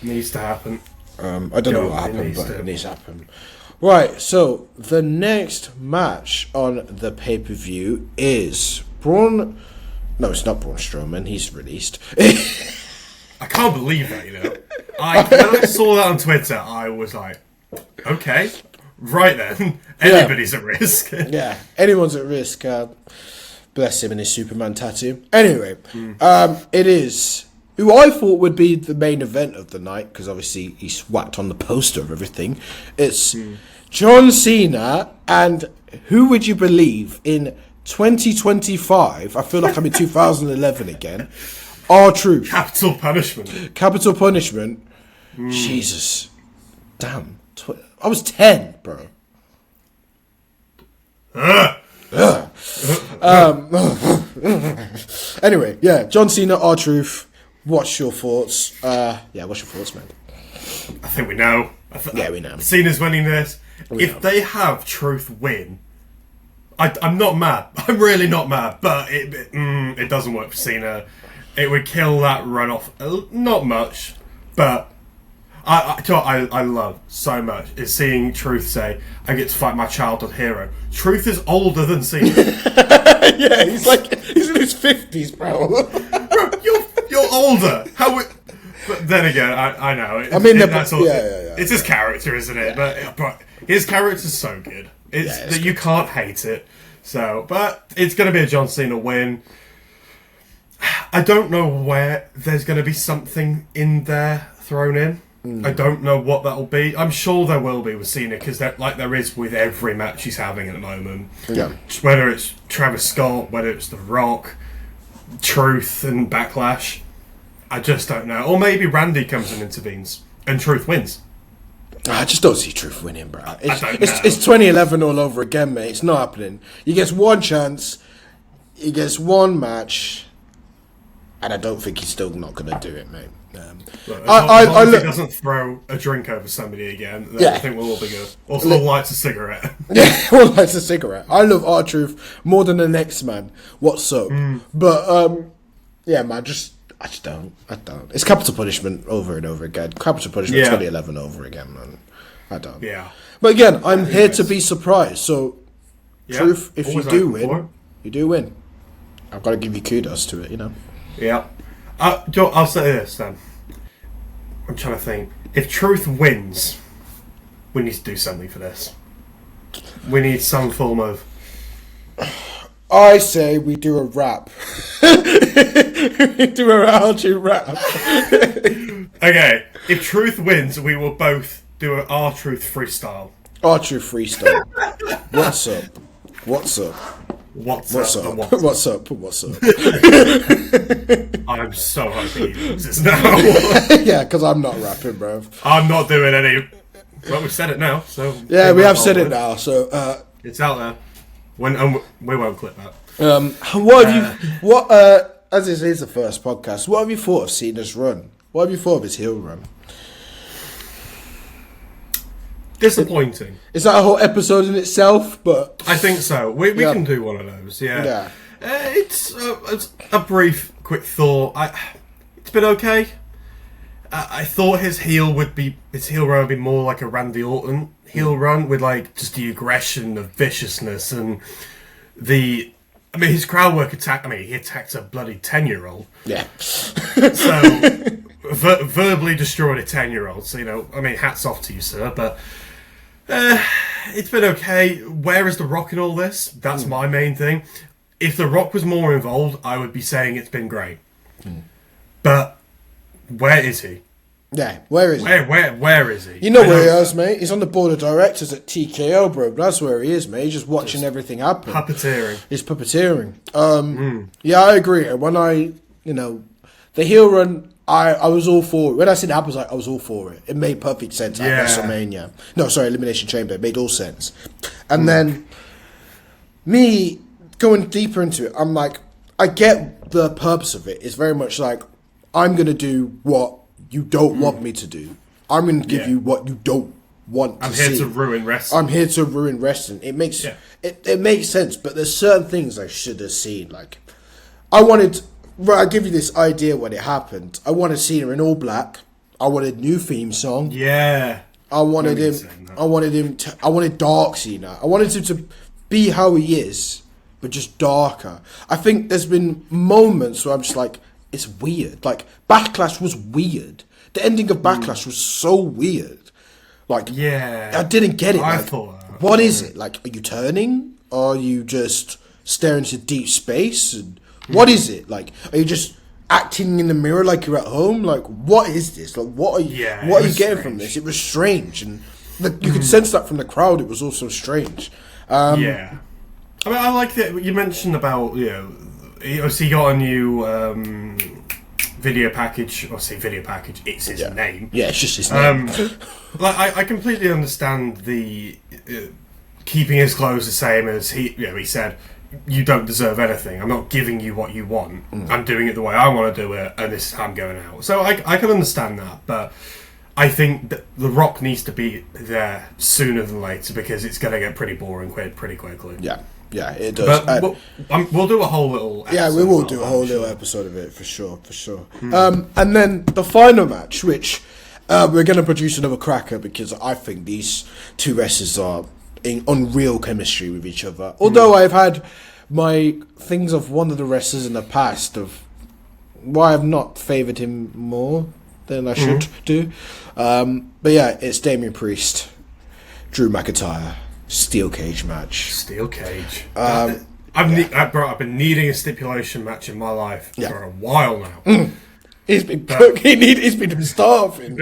Needs to happen. I don't know what happened, but it needs to happen. Right, so the next match on the pay-per-view is Braun... No, it's not Braun Strowman. He's released. I can't believe that, When I saw that on Twitter, I was like, okay, right then. Anybody's at risk. Yeah, anyone's at risk. Bless him and his Superman tattoo. Anyway, it is... who I thought would be the main event of the night, because obviously he's whacked on the poster of everything. It's John Cena, and who would you believe in 2025? I feel like I'm in 2011 again. R-Truth. Capital Punishment. Jesus. Damn. I was 10, bro. Anyway, John Cena, R-Truth. What's your thoughts? What's your thoughts, man? I think we know. We know. Cena's winning this. If they have Truth win, I'm not mad. I'm really not mad, but it doesn't work for Cena. It would kill that run off. Not much, but I love so much is seeing Truth say, "I get to fight my childhood hero." Truth is older than Cena. Yeah, he's in his 50s, bro. Bro, you're older. But then again, I know. That's all, it's his character, isn't it? Yeah. But his character's so good. It's that you can't hate it. So, but it's going to be a John Cena win. I don't know where there's going to be something in there thrown in. I don't know what that'll be. I'm sure there will be with Cena because there is with every match he's having at the moment. Yeah. Whether it's Travis Scott, whether it's The Rock, Truth, and Backlash, I just don't know. Or maybe Randy comes and intervenes and Truth wins. I just don't see Truth winning, bro. It's 2011 all over again, mate. It's not happening. He gets one chance, he gets one match, and I don't think he's still not going to do it, mate. As long as he doesn't throw a drink over somebody again, then I think we'll all be good. Also, lights a cigarette. Yeah, all lights a cigarette. I love R-Truth more than the next man. What's up? But, yeah, man, I just don't. It's Capital Punishment over and over again. Capital Punishment 2011 over again, man. I don't. Yeah. But again, I'm here to be surprised. So, Truth, if you do win, you do win. I've got to give you kudos to it, you know? Yeah. I'll say this then. I'm trying to think. If Truth wins, we need to do something for this. We need some form of... I say we do a rap. We do a R-Truth rap. Okay, if Truth wins, we will both do an R-Truth freestyle. R-Truth freestyle. What's up? What's up? What's up? What's up? What's up? I'm so hoping he loses now. Yeah, because I'm not rapping, bro. I'm not doing any... Well, we've said it now, so... Yeah, we have said it now, so... it's out there. We won't clip that. What have you... as this is the first podcast, what have you thought of Cena's run? What have you thought of his heel run? Disappointing. Is that a whole episode in itself? But I think so. We can do one of those. Yeah. It's a brief, quick thought. It's been okay. I thought his heel run would be more like a Randy Orton heel run with like just the aggression, the viciousness, and his crowd work attack. He attacked a bloody 10-year-old. Yeah. So verbally destroyed a 10-year-old. So hats off to you, sir. But it's been okay. Where is The Rock in all this? That's my main thing. If The Rock was more involved, I would be saying it's been great. But where is he? Yeah, where is he? Where is he? You know where he is, mate. He's on the board of directors at TKO, bro. That's where he is, mate. He's just watching everything happen. Puppeteering. He's puppeteering. Yeah, I agree. And when the heel run, I was all for it. When I said that, I was all for it. It made perfect sense at WrestleMania. No, sorry, Elimination Chamber. It made all sense. And then me going deeper into it, I'm like, I get the purpose of it. It's very much like, I'm going to do what you don't want me to do. I'm going to give you what you don't want to see. I'm here to ruin wrestling. I'm here to ruin wrestling. It makes it makes sense, but there's certain things I should have seen. Like, I'll give you this idea when it happened. I wanted Cena in all black. I wanted new theme song. Yeah. I wanted dark Cena. I wanted him to be how he is, but just darker. I think there's been moments where I'm just like, it's weird. Like, Backlash was weird. The ending of Backlash was so weird. Like, I didn't get it. What is it? Like, are you turning? Or are you just staring into deep space? And what is it? Like, are you just acting in the mirror like you're at home? Like, what is this? Like, what are you getting from this? It was strange. And you could sense that from the crowd. It was also strange. I like that you mentioned about, he got a new video package. Or say video package, it's his name. Yeah, it's just his name. I completely understand the keeping his clothes the same as he said, you don't deserve anything. I'm not giving you what you want. I'm doing it the way I want to do it, and this is how I'm going out. So I can understand that, but I think that The Rock needs to be there sooner than later because it's going to get pretty boring pretty quickly. Yeah. Yeah, it does. But we'll do a whole little episode. Yeah, we will do a whole little episode of it, for sure. And then the final match, which we're going to produce another cracker, because I think these two wrestlers are in unreal chemistry with each other. Although I've had my things of one of the wrestlers in the past of why I've not favoured him more than I should do. But yeah, it's Damian Priest, Drew McIntyre, steel cage match. Steel cage. I've been needing a stipulation match in my life for a while now. He's been he's been starving.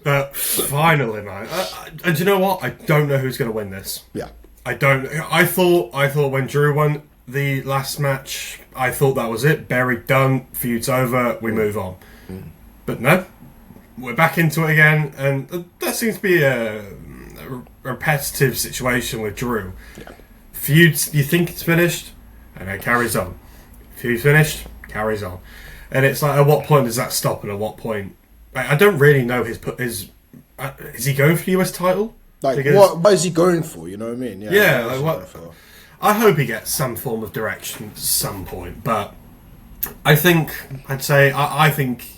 But finally, man. And do you know what? I don't know who's going to win this. Yeah. I don't. I thought when Drew won the last match, I thought that was it. Buried, done. Feud's over. We move on. But no, we're back into it again, and that seems to be a repetitive situation with Drew. Yeah. Feuds, you think it's finished, and it carries on. Feud's finished, carries on, and it's like, at what point does that stop, and at what point? I don't really know his. Is he going for the US title? Like, what is he going for? You know what I mean? Yeah. Like what? I hope he gets some form of direction at some point, but I think I think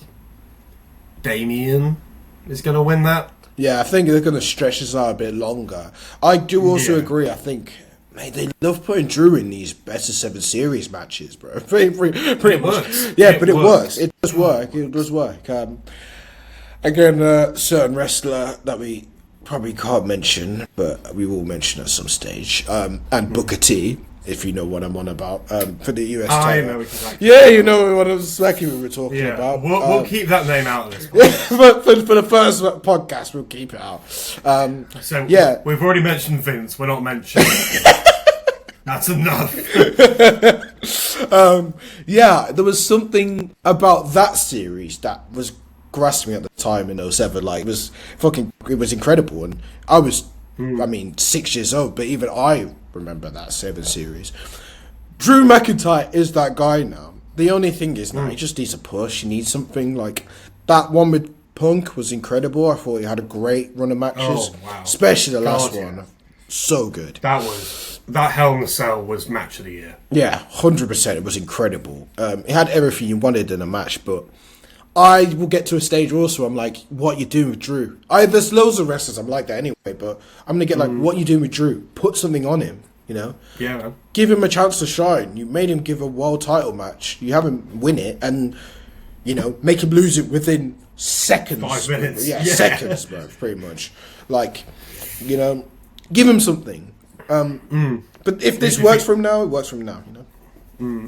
Damien is going to win that. Yeah, I think they're going to stretch this out a bit longer. I do also agree. I think, mate, they love putting Drew in these best of 7 series matches, bro. Pretty much. Works. Yeah, but it works. It does work. It does work. Again, a certain wrestler that we probably can't mention, but we will mention at some stage. And Booker T, if you know what I'm on about, for the US title. I know exactly. Yeah, you know what exactly we were talking about. We'll keep that name out of this. But for the first podcast, we'll keep it out. So yeah, we've already mentioned Vince. We're not mentioning. That's enough. Yeah, there was something about that series that was grasping at the time in 07. Like, it was incredible, and I was 6 years old, but even I remember that 7 series. Drew McIntyre is that guy now. The only thing is now he just needs a push. He needs something. Like, that one with Punk was incredible. I thought he had a great run of matches. Especially the last one. So good. That Hell in a Cell was match of the year. Yeah, 100%. It was incredible. It had everything you wanted in a match, but I will get to a stage also, I'm like, what you doing with Drew? There's loads of wrestlers I'm like that anyway, but I'm going to get like, what you doing with Drew? Put something on him, you know? Yeah, man. Give him a chance to shine. You made him give a world title match. You have him win it and, you know, make him lose it within seconds. 5 minutes. Yeah, seconds, bro, pretty much. Like, you know, give him something. But if this works for him now, it works for him now, you know?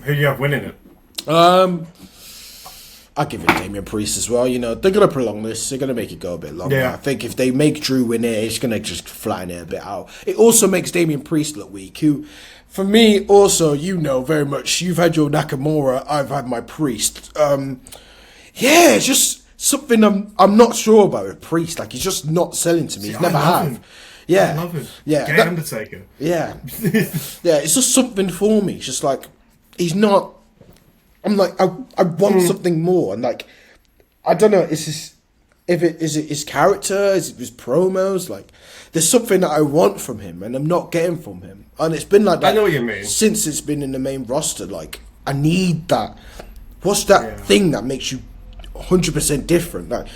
Who do you have winning it? I'll give it Damian Priest as well. You know, they're going to prolong this. They're going to make it go a bit longer. Yeah. I think if they make Drew win it, it's going to just flatten it a bit out. It also makes Damian Priest look weak, who, for me, also, you know very much, you've had your Nakamura, I've had my Priest. Yeah, it's just something I'm not sure about with Priest. Like, he's just not selling to me. He's never have. Yeah. I love him. Yeah. Gay Undertaker. Yeah. Yeah, it's just something for me. It's just like, he's not... I'm like, I want something more. And like, I don't know, is it his character? Is it his promos? Like, there's something that I want from him and I'm not getting from him. And it's been like that. I know what you mean. Since it's been in the main roster. Like, I need that. What's that thing that makes you 100% different? Like,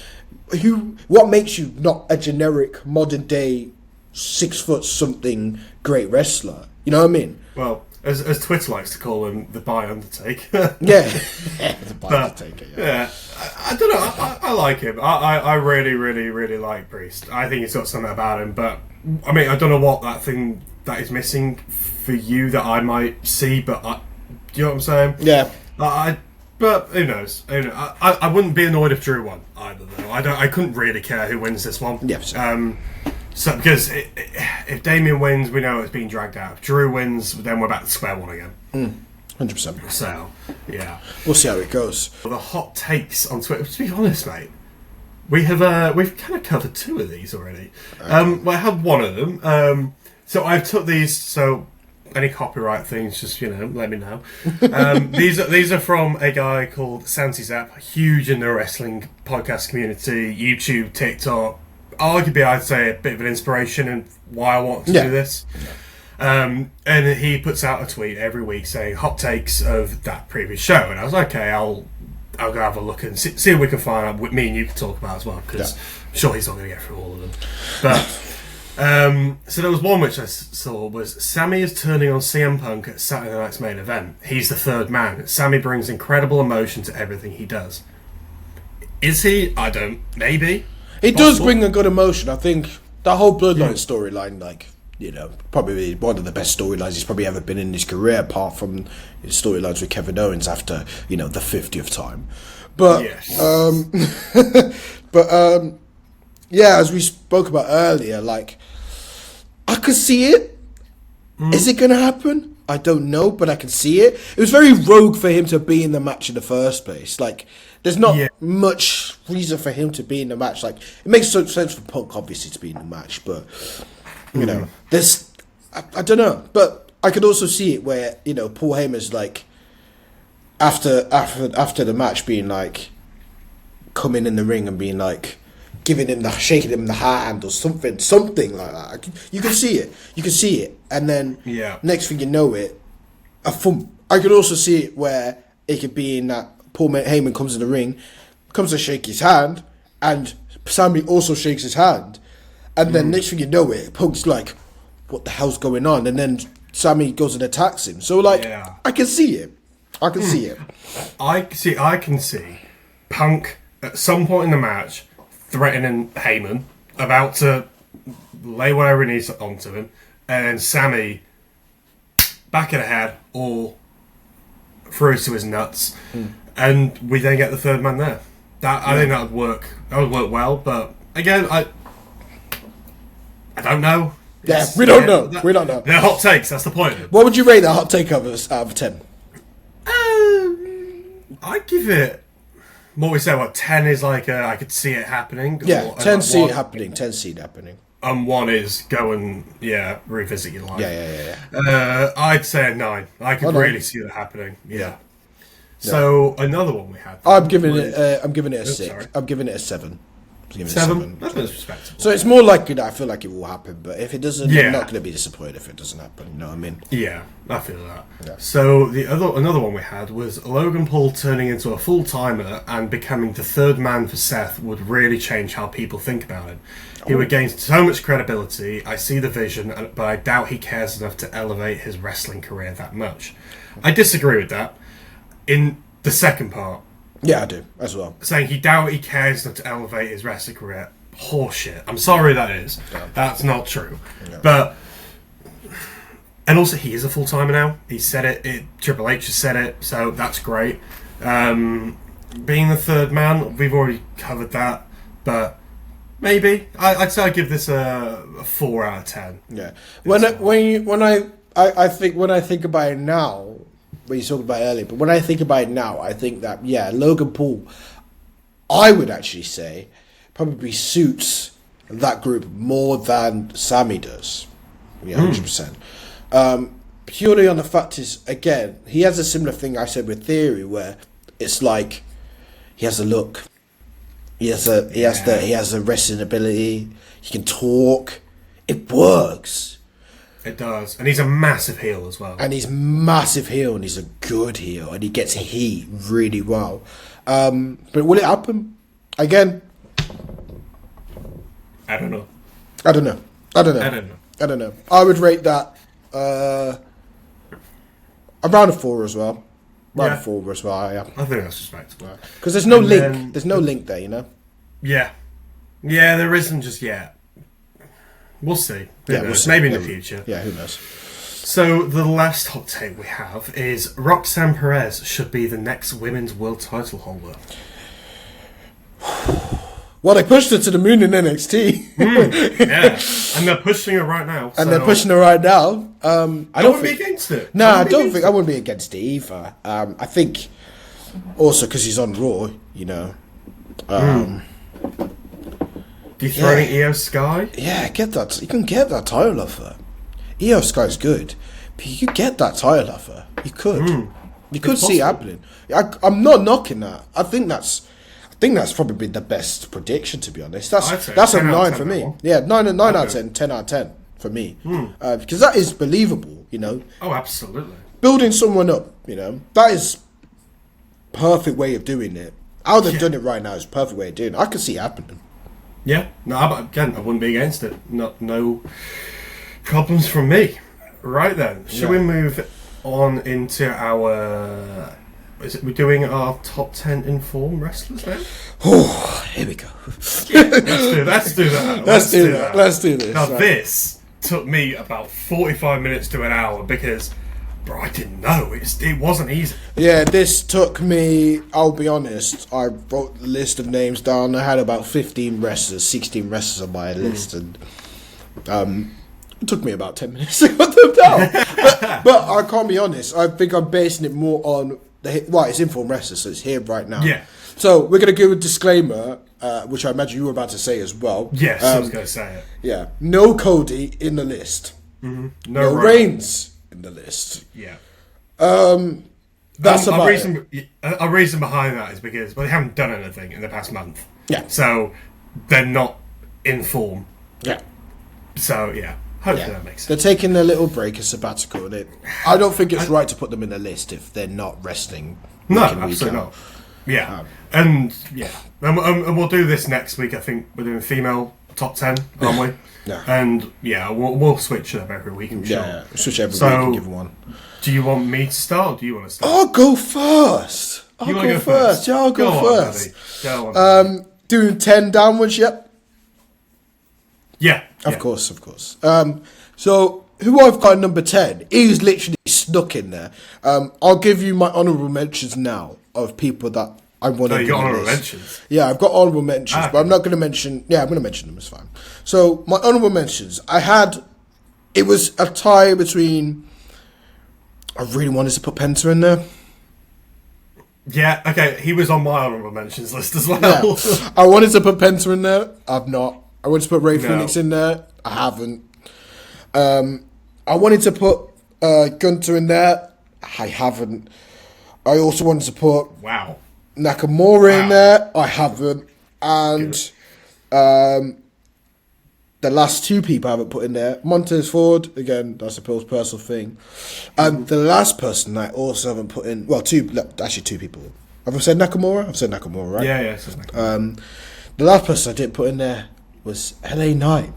what makes you not a generic modern day 6 foot something great wrestler? You know what I mean? Well, as Twitter likes to call him, the Bi Undertaker. Yeah, the Bi Undertaker. Yeah, I don't know. I like him. I really, really, really like Priest. I think he's got something about him. But I mean, I don't know what that thing that is missing for you that I might see. But do you know what I'm saying? Yeah. But who knows? I wouldn't be annoyed if Drew won either. Though I couldn't really care who wins this one. Yeah. So because if Damien wins, we know it's being dragged out. If Drew wins, then we're back to square one again. 100%. So we'll see how it goes. The hot takes on Twitter. To be honest, mate, we've kind of covered 2 of these already. Well, I had one of them. So I've took these. So any copyright things, just let me know. These are from a guy called Santi Zap, huge in the wrestling podcast community, YouTube, TikTok. Arguably, I'd say a bit of an inspiration and why I want to do this. And he puts out a tweet every week saying hot takes of that previous show, and I was like, okay, I'll go have a look and see if we can find out what me and you can talk about as well, because I'm sure he's not going to get through all of them. But so there was one which I saw was Sammy is turning on CM Punk at Saturday Night's main event. He's the third man. Sammy brings incredible emotion to everything he does. Is he? I don't. Maybe. He does bring a good emotion. I think that whole Bloodline storyline, like, you know, probably one of the best storylines he's probably ever been in his career, apart from his storylines with Kevin Owens after, you know, the 50th time. But, yeah, as we spoke about earlier, like, I could see it. Is it going to happen? I don't know, but I can see it. It was very rogue for him to be in the match in the first place. Like, there's not much reason for him to be in the match. Like, it makes so sense for Punk, obviously, to be in the match, but, you know, there's... I don't know, but I could also see it where, you know, Paul Heyman's, like, after the match being, like, coming in the ring and being, like, shaking him the hand or something like that. You can see it, and then next thing you know it, a thump. I could also see it where it could be in that Paul Heyman comes in the ring, comes to shake his hand, and Sammy also shakes his hand, and then next thing you know it, Punk's like, "What the hell's going on?" And then Sammy goes and attacks him. So like, I can see it. I can see it. I can see Punk at some point in the match threatening Heyman, about to lay whatever he needs onto him, and Sammy back of the head or throws to his nuts, and we then get the third man there. I think that would work. That would work well, but again, I don't know. Yeah, we don't know. We don't know. They're hot takes. That's the point. What would you rate that hot take out of 10? I'd give it. What we say, 10 is like I could see it happening. Yeah, 10 see it happening. 10 see it happening. 1 is go and revisit your life. Yeah. I'd say a 9. I could really see that happening. Yeah. So another one we had. I'm giving it a 6. Sorry. I'm giving it a 7. 7. That's respectable. So it's more likely that I feel like it will happen, but if it doesn't, I'm not going to be disappointed if it doesn't happen. You know what I mean? Yeah, I feel that. Yeah. So another one we had was Logan Paul turning into a full timer and becoming the third man for Seth would really change how people think about him. He would gain so much credibility. I see the vision, but I doubt he cares enough to elevate his wrestling career that much. I disagree with that. In the second part. Yeah, I do, as well. Saying he cares enough to elevate his wrestling career. Horseshit. I'm sorry that is. Yeah. That's not true. Yeah. But... And also, he is a full-timer now. He said it. Triple H has said it, so that's great. Being the third man, we've already covered that. But maybe. I'd say I'd give this a 4 out of 10. Yeah. When I think about it now... What you talked about earlier, but when I think about it now, I think that Logan Paul, I would actually say, probably suits that group more than Sammy does. 100%. Purely on the fact is, again, he has a similar thing I said with Theory, where it's like he has a look, he has the wrestling ability, he can talk, it works. It does. And he's a massive heel as well. And he's massive heel, and he's a good heel, and he gets heat really well. But will it happen? Again? I don't know. I don't know. I would rate that around a 4 as well. A 4 as well, yeah. I think that's respectable. Because there's no link. There's no link there, you know? Yeah. Yeah, there isn't just yet. We'll see. We'll see. Maybe in the future. Yeah, who knows? So the last hot take we have is Roxanne Perez should be the next women's world title holder. Well, they pushed her to the moon in NXT. Yeah, and they're pushing her right now. I don't be against it. No, I don't think I wouldn't be against it either. I think also because he's on Raw, you know. Dethroning Io Sky? Yeah, get that. You can get that title off her. Io Sky's good, but you could get that title off her. You could. You could see it happening. I'm not knocking that. I think that's probably the best prediction, to be honest. That's a 9 for me. Yeah, 9 out of 10, 10 out of 10 for me, because that is believable. You know. Oh, absolutely. Building someone up. You know, that is perfect way of doing it. How they've done it right now is a perfect way of doing it. I can see it happening. Yeah. No, again, I wouldn't be against it. No problems from me. Right then, shall we move on into our... we're doing our top 10 informed wrestlers now? Oh, here we go. Yeah, let's do that. Let's do this. Now, this took me about 45 minutes to an hour because, bro, I didn't know. It wasn't easy. Yeah, this took me, I'll be honest, I wrote the list of names down. I had about 15 wrestlers, 16 wrestlers on my list, and it took me about 10 minutes to cut them down. but I can't be honest. I think I'm basing it more on... it's informed wrestlers, so it's here right now. Yeah. So we're going to give a disclaimer, which I imagine you were about to say as well. Yes, I was going to say it. Yeah. No Cody in the list. Mm-hmm. No Reigns in the list. Yeah. That's about it. A reason behind that is because they haven't done anything in the past month. Yeah. So they're not in form. Yeah. So, yeah. Hopefully that makes sense. They're taking a little break, a sabbatical. I don't think it's right to put them in the list if they're not wrestling. No, absolutely not. Yeah. And we'll do this next week. I think we're doing female top 10, aren't we? Yeah. And we'll switch it up every week, I'm sure. Yeah, switch every week and give one. Do you want me to start or do you want to start? I'll go first. I'll go first. Yeah, I'll go first. Go on. Doing 10 downwards, yep. Yeah. Of course. So, who I've got at number 10, he's literally snuck in there. I'll give you my honourable mentions now of people that I want to... you got honourable mentions? Yeah, I've got honourable mentions, but I'm not going to mention... Yeah, I'm going to mention them, it's fine. So, my honourable mentions, it was a tie between... I really wanted to put Penta in there. Yeah, okay, he was on my honourable mentions list as well. Yeah. I wanted to put Penta in there, I've not. I wanted to put Ray Phoenix in there. I haven't. I wanted to put Gunter in there. I haven't. I also wanted to put Nakamura in there. I haven't. And the last two people I haven't put in there. Montez Ford, again, that's a personal thing. And the last person I also haven't put in... Well, two people. Have I said Nakamura? I've said Nakamura, right? Yeah, it says Nakamura. The last person I didn't put in there was LA Knight.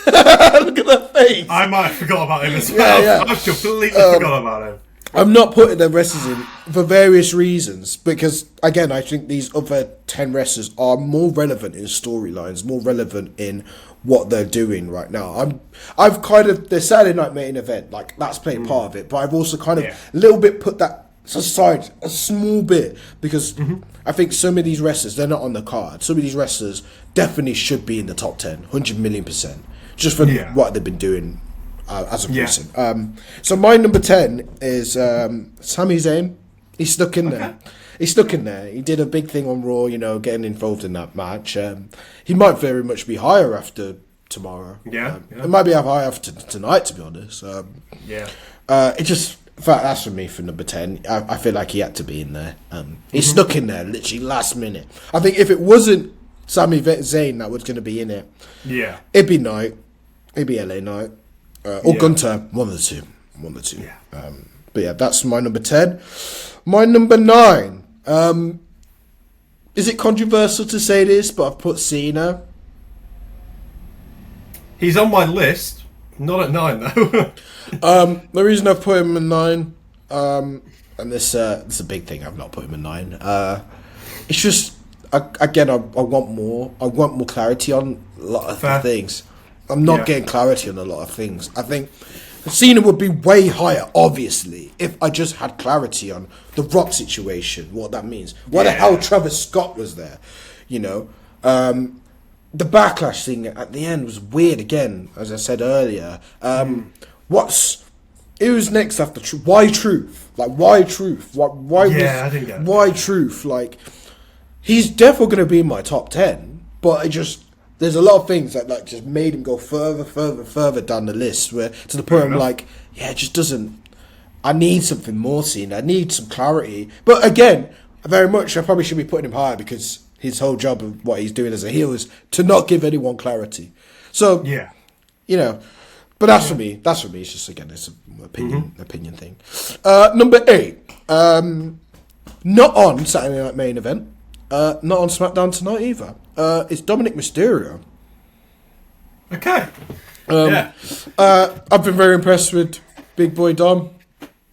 Look at that face. I might have forgot about him as well. Yeah. I've completely forgot about him. I'm not putting the wrestlers in for various reasons because, again, I think these other 10 wrestlers are more relevant in storylines, more relevant in what they're doing right now. I've kind of the Saturday Night Main Event, like that's playing part of it, but I've also kind of a little bit put that aside a small bit because I think some of these wrestlers, they're not on the card. Some of these wrestlers definitely should be in the top 10, 100 million %, just for what they've been doing as of recent. So my number 10 is Sami Zayn. He's stuck in there. He's stuck in there. He did a big thing on Raw, getting involved in that match. He might very much be higher after tomorrow. It might be higher after tonight, to be honest. It just... In fact, that's for me for number 10. I feel like he had to be in there. He stuck in there literally last minute. I think if it wasn't Sami Zayn that was going to be in it, it'd be Knight, it'd be LA Knight, or Gunter, one of the two. But yeah, that's my number 10. My number 9. Is it controversial to say this, but I've put Cena. He's on my list, not at 9 though. The reason I've put him in 9, and this is a big thing, I've not put him in 9. It's just, I want more. I want more clarity on a lot of things. I'm not getting clarity on a lot of things. I think Cena would be way higher, obviously, if I just had clarity on the Rock situation, what that means. Why the hell Travis Scott was there, The backlash thing at the end was weird again, as I said earlier. Who's next after why Truth? Like, why Truth? Why I didn't get it. Why Truth? Like, he's definitely going to be in my top 10, but there's a lot of things that just made him go further down the list, where to the point I'm like, it just doesn't. I need something more seen. I need some clarity. But again, very much, I probably should be putting him higher because his whole job of what he's doing as a heel is to not give anyone clarity. So Yeah. you know, but that's for me. That's for me. It's just again, it's an opinion thing. Number 8, not on Saturday Night Main Event, not on SmackDown tonight either. It's Dominic Mysterio. Okay. Yeah. I've been very impressed with Big Boy Dom.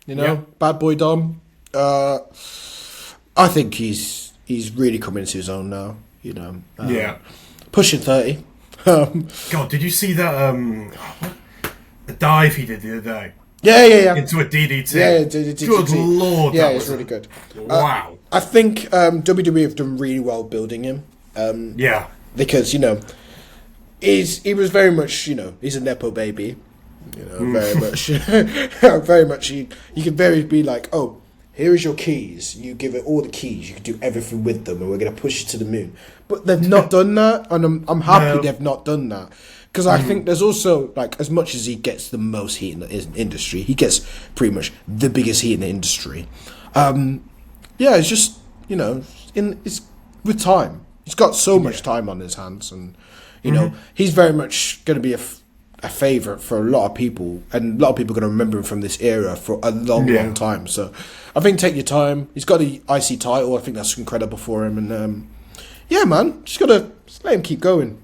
You know, Yeah. Bad Boy Dom. I think he's really coming into his own now. You know, Yeah. pushing 30. God, did you see that the dive he did the other day Yeah. into a DDT? Yeah, Good lord, yeah, that it's was really good. Wow. I think WWE have done really well building him. Yeah. Because, you know, he was very much, you know, he's a Nepo baby. You know, very much. Very much. You can very be like, oh, here is your keys. You give it all the keys. You can do everything with them, and we're going to push you to the moon. But they've not done that, and I'm happy they've not done that. Because I think there's also, like, as much as he gets the most heat in the industry, he gets pretty much the biggest heat in the industry. Yeah, it's just, you know, it's with time. He's got so much time on his hands, and, you know, he's very much going to be a favourite for a lot of people, and a lot of people are going to remember him from this era for a long time. So I think take your time. He's got the IC title. I think that's incredible for him. And yeah, man, just let him keep going.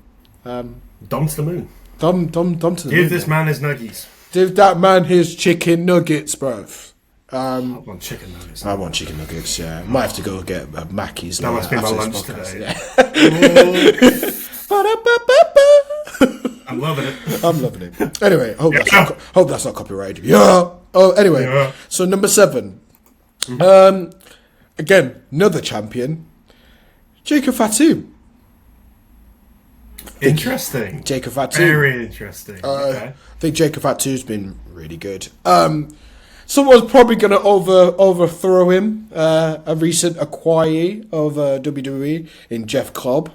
Dom to the moon. Dom to the moon. Give this man his nuggies. Give that man his chicken nuggets, bruv. I want chicken nuggets. I want chicken nuggets, yeah. Might have to go get Mackey's. That must be my after lunch this podcast, today. yeah. I'm loving it. I'm loving it. Anyway, hope that's not copyrighted. Yeah. Oh, anyway. Yeah. So number 7. Again, another champion. Jacob Fatu. Interesting. Jacob Fatu. Very interesting. Okay. I think Jacob Fatu's been really good. Someone's probably going to overthrow him. A recent acquiree of WWE in Jeff Cobb.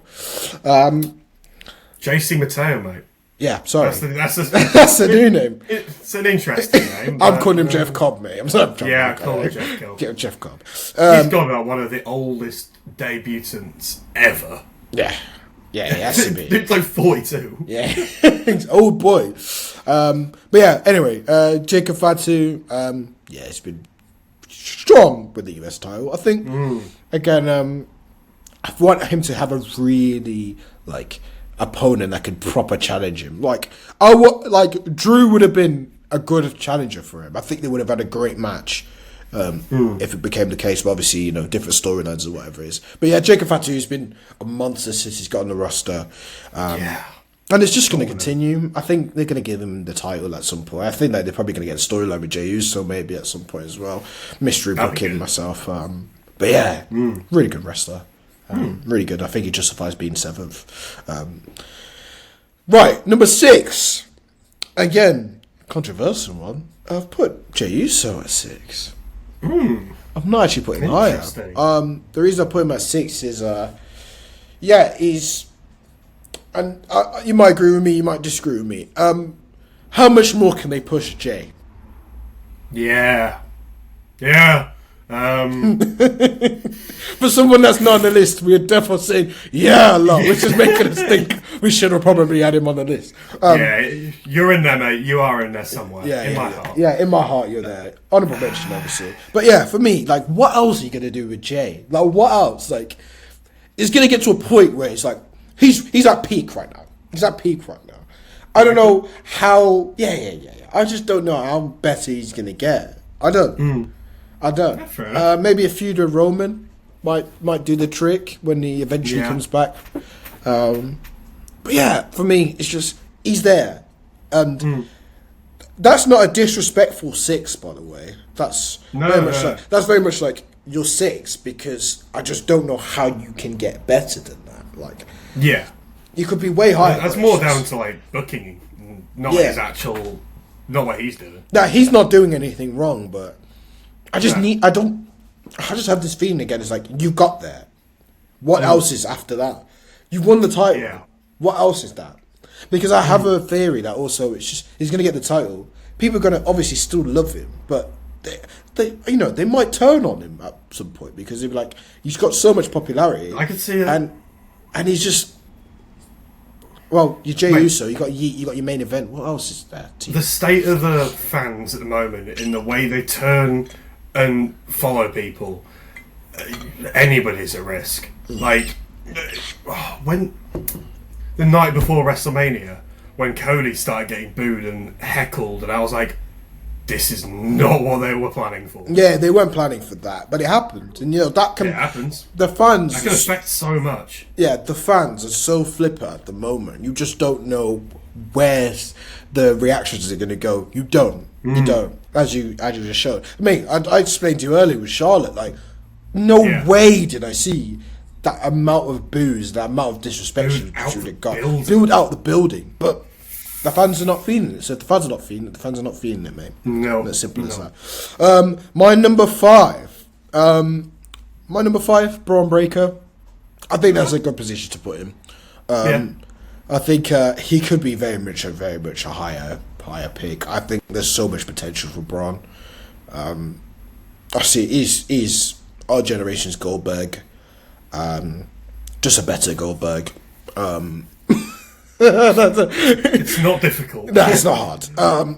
JC Mateo, mate. Yeah, sorry. That's the new name. It's an interesting name. I'm calling him Jeff Cobb, mate. I'm sorry. Yeah, call him Jeff Cobb. Get Jeff Cobb. He's got about one of the oldest debutants ever. Yeah, he has to be. Dude's like 42. Yeah, he's old boy. But yeah, anyway, Jacob Fatu, yeah, it's been strong with the US title. I think, again, I want him to have a really, like, opponent that could proper challenge him. Like, Drew would have been a good challenger for him. I think they would have had a great match. If it became the case, but obviously, you know, different storylines or whatever it is. But yeah, Jacob Fatu's been a monster since he's got on the roster. And it's just going to continue. I think they're going to give him the title at some point. I think that they're probably going to get a storyline with Jey Uso maybe at some point as well. Mystery booking myself. But yeah, really good wrestler. Really good. I think he justifies being 7th. Right, number 6. Again, controversial one. I've put Jey Uso at 6. I've not actually put him higher. The reason I put him at 6 is, he's, and you might agree with me, you might disagree with me. How much more can they push Jey? Yeah. For someone that's not on the list, we're definitely saying, yeah, a lot, which is making us think we should have probably had him on the list. You're in there, mate. You are in there somewhere. In my heart. Yeah, in my heart, you're there. Honourable mention, obviously. But yeah, for me, like, what else are you going to do with Jey? Like, what else? Like, it's going to get to a point where it's like, he's at peak right now. I don't know how, I just don't know how better he's going to get. I don't. Maybe a feud with Roman might do the trick when he eventually comes back. But yeah, for me, it's just he's there, and that's not a disrespectful 6, by the way. That's very much like you're 6 because I just don't know how you can get better than that. Like, you could be way higher. That's more down to like booking, not his actual, not what he's doing. Now he's not doing anything wrong, but I just have this feeling again. It's like, you got there. What else is after that? You won the title. Yeah. What else is that? Because I have a theory that also it's just he's going to get the title. People are going to obviously still love him, but they might turn on him at some point because they'd be like, he's got so much popularity. I could see it, and he's just. Well, you're Jey Uso. You got your main event. What else is there? The state of the fans at the moment, in the way they turn and follow people, anybody's at risk. Like when the night before WrestleMania, when Cody started getting booed and heckled, and I was like, this is not what they were planning for. Yeah, they weren't planning for that, but it happened, and that can. It happens. The fans. That can affect so much. Yeah, the fans are so flipper at the moment. You just don't know where the reactions are going to go. You don't. You don't. As you just showed. I mean, I explained to you earlier with Charlotte. Like, no way did I see that amount of booze, that amount of disrespect build out the building, but. The fans are not feeling it. So if the fans are not feeling it, the fans are not feeling it, mate. No. As simple as that. My number 5. Braun Breaker. I think that's a good position to put him. I think he could be very much a higher pick. I think there's so much potential for Braun. I see he's our generation's Goldberg. Just a better Goldberg. It's not difficult. No, it's not hard.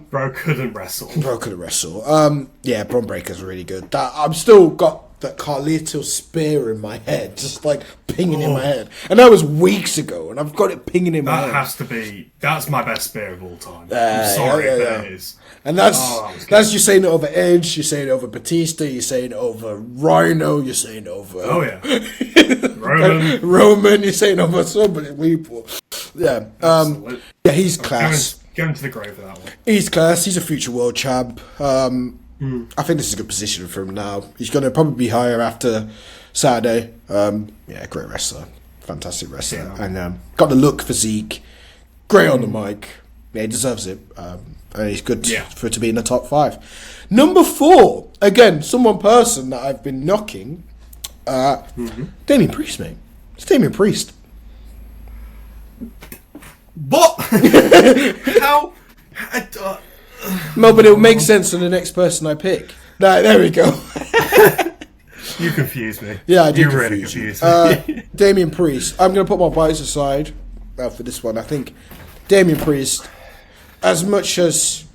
Bro couldn't wrestle. Braun Breaker's really good. I've still got that Carlito spear in my head, just like pinging in my head. And that was weeks ago, and I've got it pinging in my head. That's my best spear of all time. I'm sorry, that is. And that's you saying it over Edge, you're saying it over Batista, you're saying it over Rhino, you're saying it over Roman, you're saying it over so many people. Yeah, he's class. Going to the grave with that one. He's class. He's a future world champ. I think this is a good position for him now. He's going to probably be higher after Saturday. Great wrestler, fantastic wrestler, and got the look, physique, great on the mic. Yeah, he deserves it. And he's good for it to be in the top 5. Number 4, again, person that I've been knocking. Damian Priest, mate. It's Damian Priest. What? How? No, but it'll make sense on the next person I pick. No, there we go. You confused me. Yeah, I did. You really confused me. Damian Priest. I'm going to put my bias aside for this one. I think Damian Priest, as much as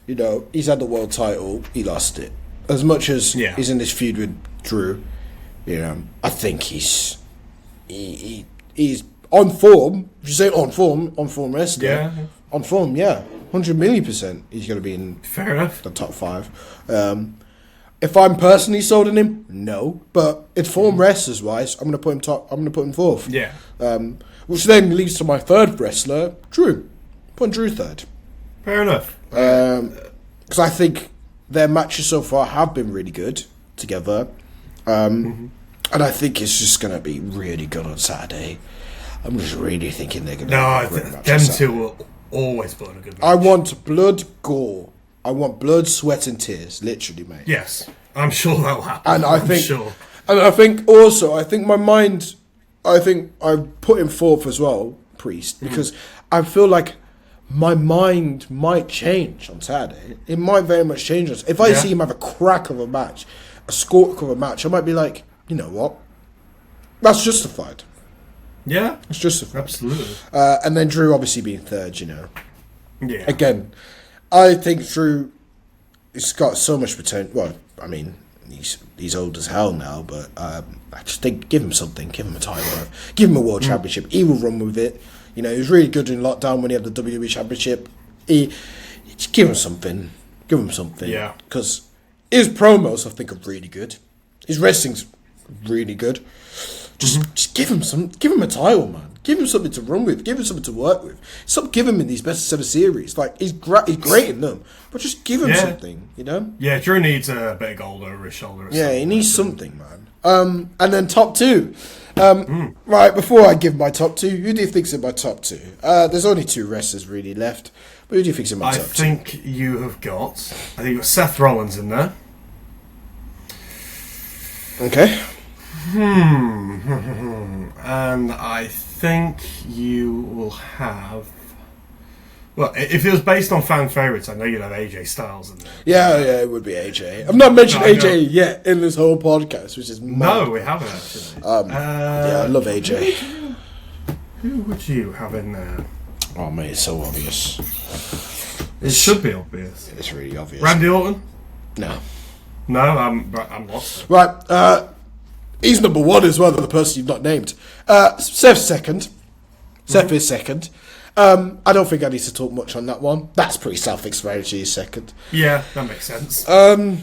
he's had the world title, he lost it. As much as he's in this feud with Drew, I think he's on form. If you say on form wrestler. Yeah. On form, 100,000,000%. He's going to be in fair enough the top 5. If I'm personally sold on him, no. But if form wrestlers wise, I'm going to put him top. I'm going to put him 4th. Yeah. Which then leads to my 3rd wrestler, Drew. Put Drew 3rd. Fair enough. Because I think their matches so far have been really good together. And I think it's just going to be really good on Saturday. I'm just really thinking they're going to them two will always put on a good match. I want blood, gore. I want blood, sweat and tears, literally, mate. Yes, I'm sure that will happen. And I think my mind, I put him 4th as well, Priest, because I feel like my mind might change on Saturday. It might very much change us. If I see him have a crack of a match, a scork of a match, I might be like, you know what? That's justified. Yeah, it's justified. Absolutely. And then Drew obviously being 3rd, Yeah. Again, I think Drew has got so much potential. Well, I mean, he's old as hell now, but I just think give him something. Give him a title. Give him a world championship. He will run with it. He was really good in lockdown when he had the WWE championship. Just give him something. Give him something. Yeah. Because his promos, I think, are really good. His wrestling's really good. Just give him a title, man. Give him something to run with. Give him something to work with. Stop giving him these best of 7 series. Like he's great in them, but just give him something, Yeah, Drew needs a bit of gold over his shoulder. He needs something, man. And then top 2. Right, before I give my top 2, who do you think's in my top 2? There's only 2 wrestlers really left, but who do you think's in my top 2? I think you've got Seth Rollins in there. Okay. And I think you will have Well, if it was based on fan favourites, I know you'd have AJ Styles in there. Yeah, it would be AJ. I've not mentioned No, AJ yet in this whole podcast, which is mad. No, we haven't actually. Yeah, I love AJ. Who would you have in there? Oh, mate, it's so obvious. It should be obvious. It's really obvious. Randy Orton? No. No, I'm lost. Right, he's number one as well, the person you've not named. Seth's second. Seth is second. I don't think I need to talk much on that one. That's pretty self-explanatory, he's second. Yeah, that makes sense. Yeah,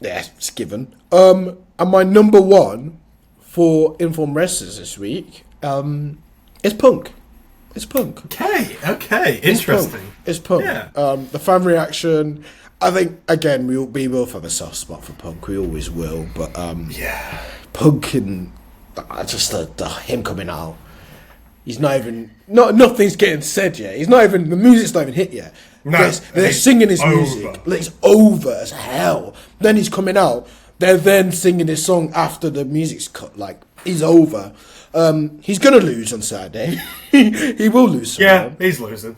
it's given. And my number one for Informed Wrestlers this week is Punk. It's Punk. Okay, interesting. It's Punk. Yeah. The fan reaction, I think, again, we both have a soft spot for Punk. We always will. But Yeah. Punk and just him coming out, he's not even... nothing's getting said yet. He's not even... The music's not even hit yet. No. They're singing his over. music. Like, it's over as hell. Then he's coming out. They're then singing his song after the music's cut. Like, he's over. He's going to lose on Saturday. He will lose tomorrow. Yeah, he's losing.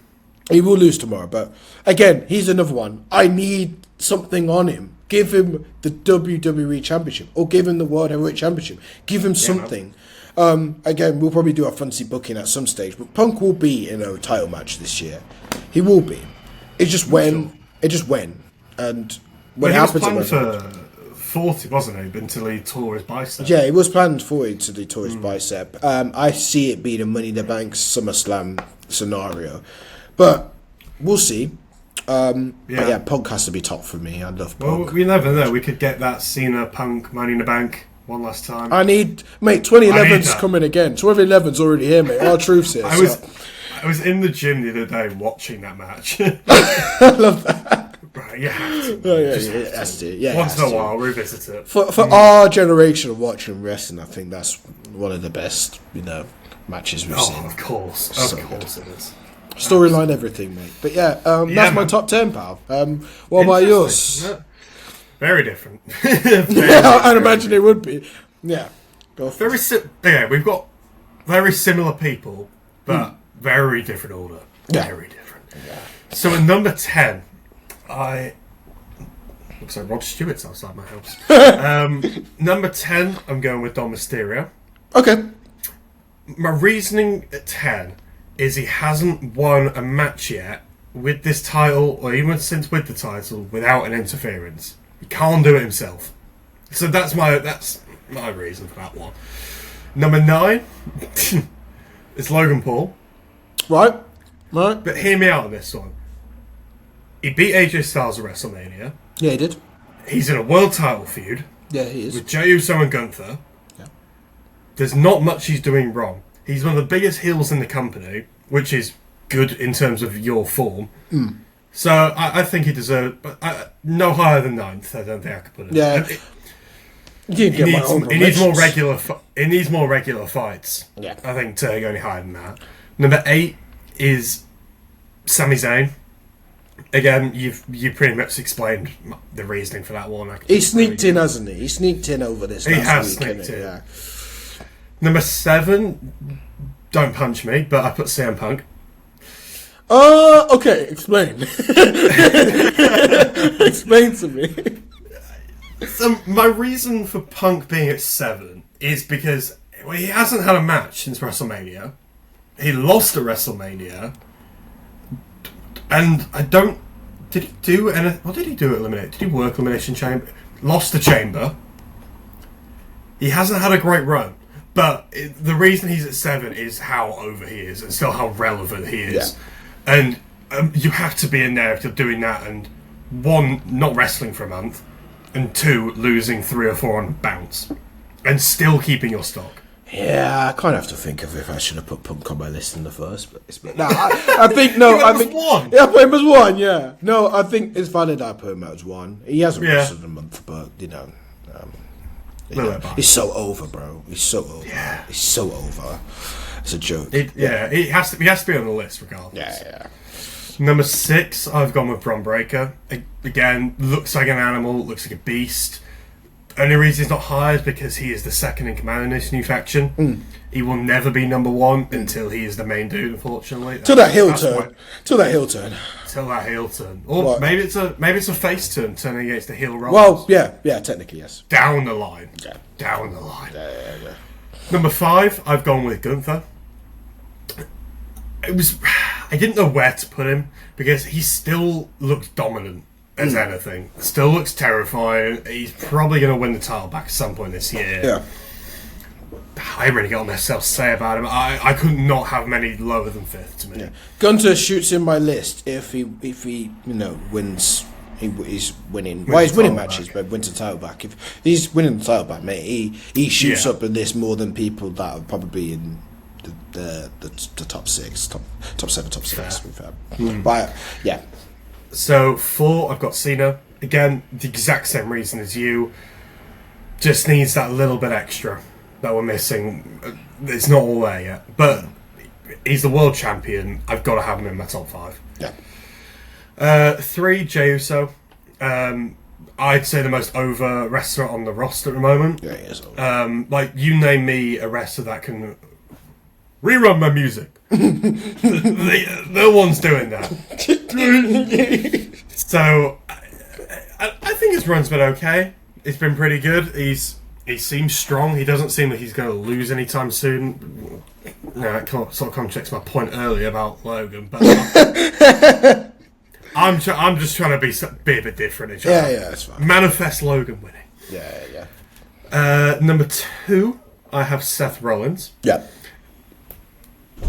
He will lose tomorrow. But, again, he's another one. I need something on him. Give him the WWE Championship. Or give him the World Heavyweight Championship. Give him something. Again, we'll probably do a fancy booking at some stage. But Punk will be in a title match this year. He will be. It's just when. Sure. It's just when. And Well, when it he was happens... planned for 40, wasn't he? Until he tore his bicep. Yeah, it was planned for it to do tore his bicep. I see it being a Money in the Bank SummerSlam scenario. But we'll see. But yeah, Punk has to be top for me. I love Punk. Well, we never know. We could get that Cena Punk Money in the Bank one last time. Mate, 2011's coming again. 2011's already here, mate. Our truth's here. I was in the gym the other day watching that match. I love that. Right, you have to. Oh, yeah, has to. Yeah, once in a while, revisit it. For our generation of watching wrestling, I think that's one of the best, matches we've seen. Of course. So Of course it is. Storyline, everything, mate. But that's my top 10, pal. What about yours? Yeah. Very different. I'd imagine it would be. Yeah. We've got very similar people, but very different order. Yeah. Very different. Yeah. So at number 10, looks like Rod Stewart's outside my house. Number 10, I'm going with Dom Mysterio. Okay. My reasoning at 10 is he hasn't won a match yet with this title, or even since with the title, without an interference. He can't do it himself. So that's my reason for that one. Number 9 is Logan Paul. Right. But hear me out on this one. He beat AJ Styles at WrestleMania. Yeah, he did. He's in a world title feud. Yeah, he is. With Jey Uso and Gunther. Yeah. There's not much he's doing wrong. He's one of the biggest heels in the company, which is good in terms of your form. So I think he deserves, but no higher than 9th. I don't think I could put it. Yeah. He needs more regular. He needs more regular fights. Yeah. I think to go any higher than that. Number 8 is Sami Zayn. Again, you pretty much explained the reasoning for that one. He sneaked in, hasn't he? He sneaked in over this. He has week, sneaked in. Yeah. Number 7, don't punch me, but I put CM Punk. Okay, explain. Explain to me. So my reason for Punk being at 7 is because he hasn't had a match since WrestleMania. He lost at WrestleMania. And I don't... Did he do anything? What did he do at Elimination? Did he work Elimination Chamber? Lost the Chamber. He hasn't had a great run. But the reason he's at 7 is how over he is and still how relevant he is. Yeah. And you have to be in there if you're doing that and 1, not wrestling for a month, and 2, losing 3 or 4 on bounce and still keeping your stock. Yeah, I kind of have to think of if I should have put Punk on my list in the first place. But no, I think no. I think 1. Yeah, I put him as 1. Yeah, no, I think it's valid. I put him as 1. He hasn't wrestled in a month, but he's so over, bro. He's so over. Yeah. He's so over. It's a joke. He has to be on the list regardless. Yeah. Number 6, I've gone with Bron Breakker. Again, looks like an animal, looks like a beast. only reason he's not higher is because he is the second in command in this new faction. He will never be number one until he is the main dude, unfortunately. Till that heel turn. Till that heel turn. Till that heel turn. Or maybe it's a face turn, turning against the heel roll. Well, yeah, technically, yes. Down the line. Yeah. Down the line. Yeah. Number 5, I've gone with Gunther. I didn't know where to put him because he still looks dominant as anything. Still looks terrifying. He's probably going to win the title back at some point this year. Yeah. I really got myself to say about him. I could not have many lower than 5th to me. Yeah. Gunter shoots in my list if he wins. He's winning. Well, he's winning matches, but wins the title back. If he's winning the title back, mate, he shoots up a list more than people that are probably in the top 6, top 7, top 6. To be fair. But yeah. So 4, I've got Cena. Again, the exact same reason as you. Just needs that little bit extra that we're missing. It's not all there yet, but he's the world champion. I've got to have him in my top 5. Yeah. 3, Jey Uso. I'd say the most over wrestler on the roster at the moment. Yeah, he is. Like, you name me a wrestler that can rerun my music. No one's doing that. So, I think his run's been okay. It's been pretty good. He seems strong. He doesn't seem like he's going to lose anytime soon. No, it sort of contradicts my point earlier about Logan, but I'm just trying to be a bit different. Yeah, that's fine. Manifest Logan winning. Yeah. Number 2, I have Seth Rollins. Yeah.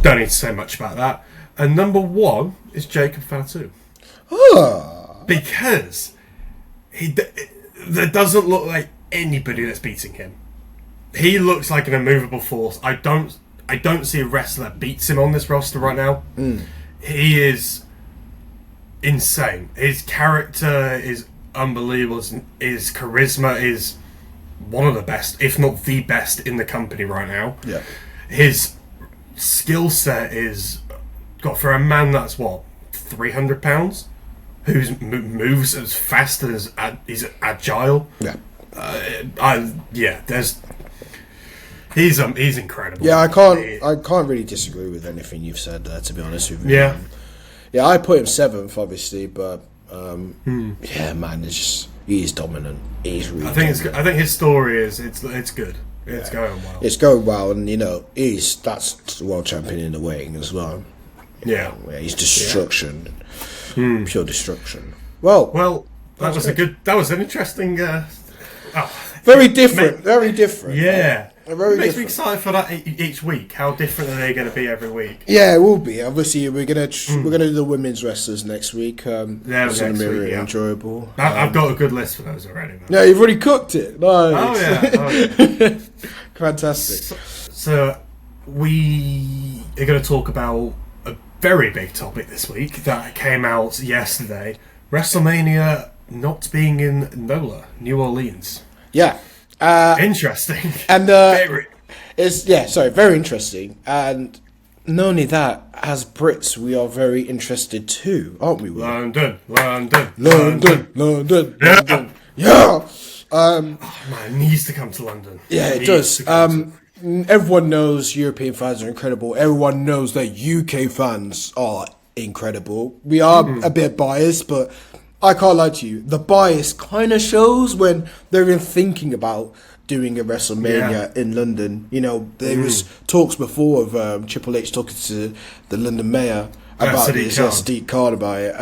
Don't need to say much about that. And number 1 is Jacob Fatu. Because there doesn't look like anybody that's beating him. He looks like an immovable force. I don't see a wrestler that beats him on this roster right now. He is insane. His character is unbelievable. His charisma is one of the best, if not the best, in the company right now. Yeah. His skill set is got for a man that's 300 pounds, who moves as fast as he's agile. Yeah. He's incredible. Yeah, I can't really disagree with anything you've said there, to be honest with you. Yeah. I put him 7th, obviously, but yeah, man, he's dominant. He's really. I think his story is it's good. It's going well. It's going well, and that's the world champion in the waiting as well. Yeah, he's destruction, pure destruction. Well, that was an interesting. Very different. Very different. Yeah. Very it makes different. me excited for that each week. How different are they going to be every week? Yeah, it will be. Obviously, we're gonna do the women's wrestlers next week. It's going to be really enjoyable. I've got a good list for those already. Man. Yeah, you've already cooked it. Nice. Oh yeah. Fantastic. So we are going to talk about a very big topic this week that came out yesterday: WrestleMania not being in NOLA, New Orleans. Yeah. Interesting. And very interesting. And not only that, as Brits, we are very interested too, aren't we? London. Yeah. Man, it needs to come to London. Yeah, it does. Everyone knows European fans are incredible. Everyone knows that UK fans are incredible. We are a bit biased, but I can't lie to you. The bias kind of shows when they're even thinking about doing a WrestleMania in London. There was talks before of Triple H talking to the London mayor about this. Sadiq Khan about it.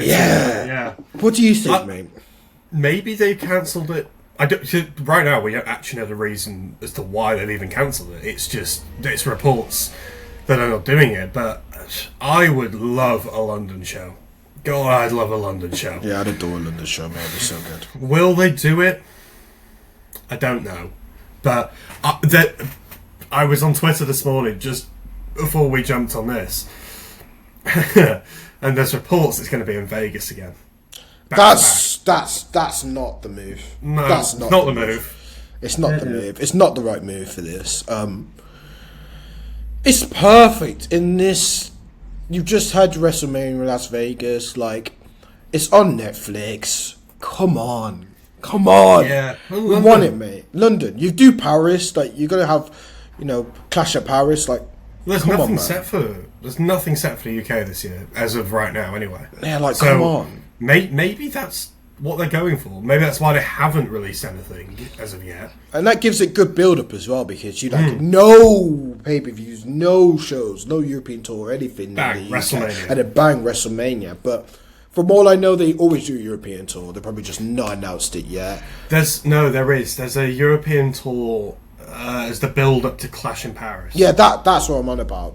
Yeah. What do you think, mate? Maybe they cancelled it. Right now, we don't actually know the reason as to why they've even cancelled it. It's reports that they're not doing it. But I would love a London show. God, I'd love a London show. Yeah, I'd adore a London show, man. It'd be so good. Will they do it? I don't know. But I was on Twitter this morning, just before we jumped on this. And there's reports it's going to be in Vegas again. That's not the move. No, that's not the move. It's not the move. It's not the right move for this. It's perfect in this. You've just had WrestleMania in Las Vegas. Like, it's on Netflix. Come on. Come on. Yeah. Well, We want it, mate. London. You do Paris, like, you're going to have, Clash at Paris, like, There's come nothing on, set for the UK this year, as of right now, anyway. Yeah, like, come on. Maybe that's what they're going for. Maybe that's why they haven't released anything as of yet. And that gives it good build-up as well, because you no pay-per-views, no shows, no European tour, anything. Bang, in the UK, WrestleMania. and then bang, WrestleMania. But from all I know, they always do a European tour. They probably just not announced it yet. There's a European tour as the build-up to Clash in Paris. Yeah, that's what I'm on about.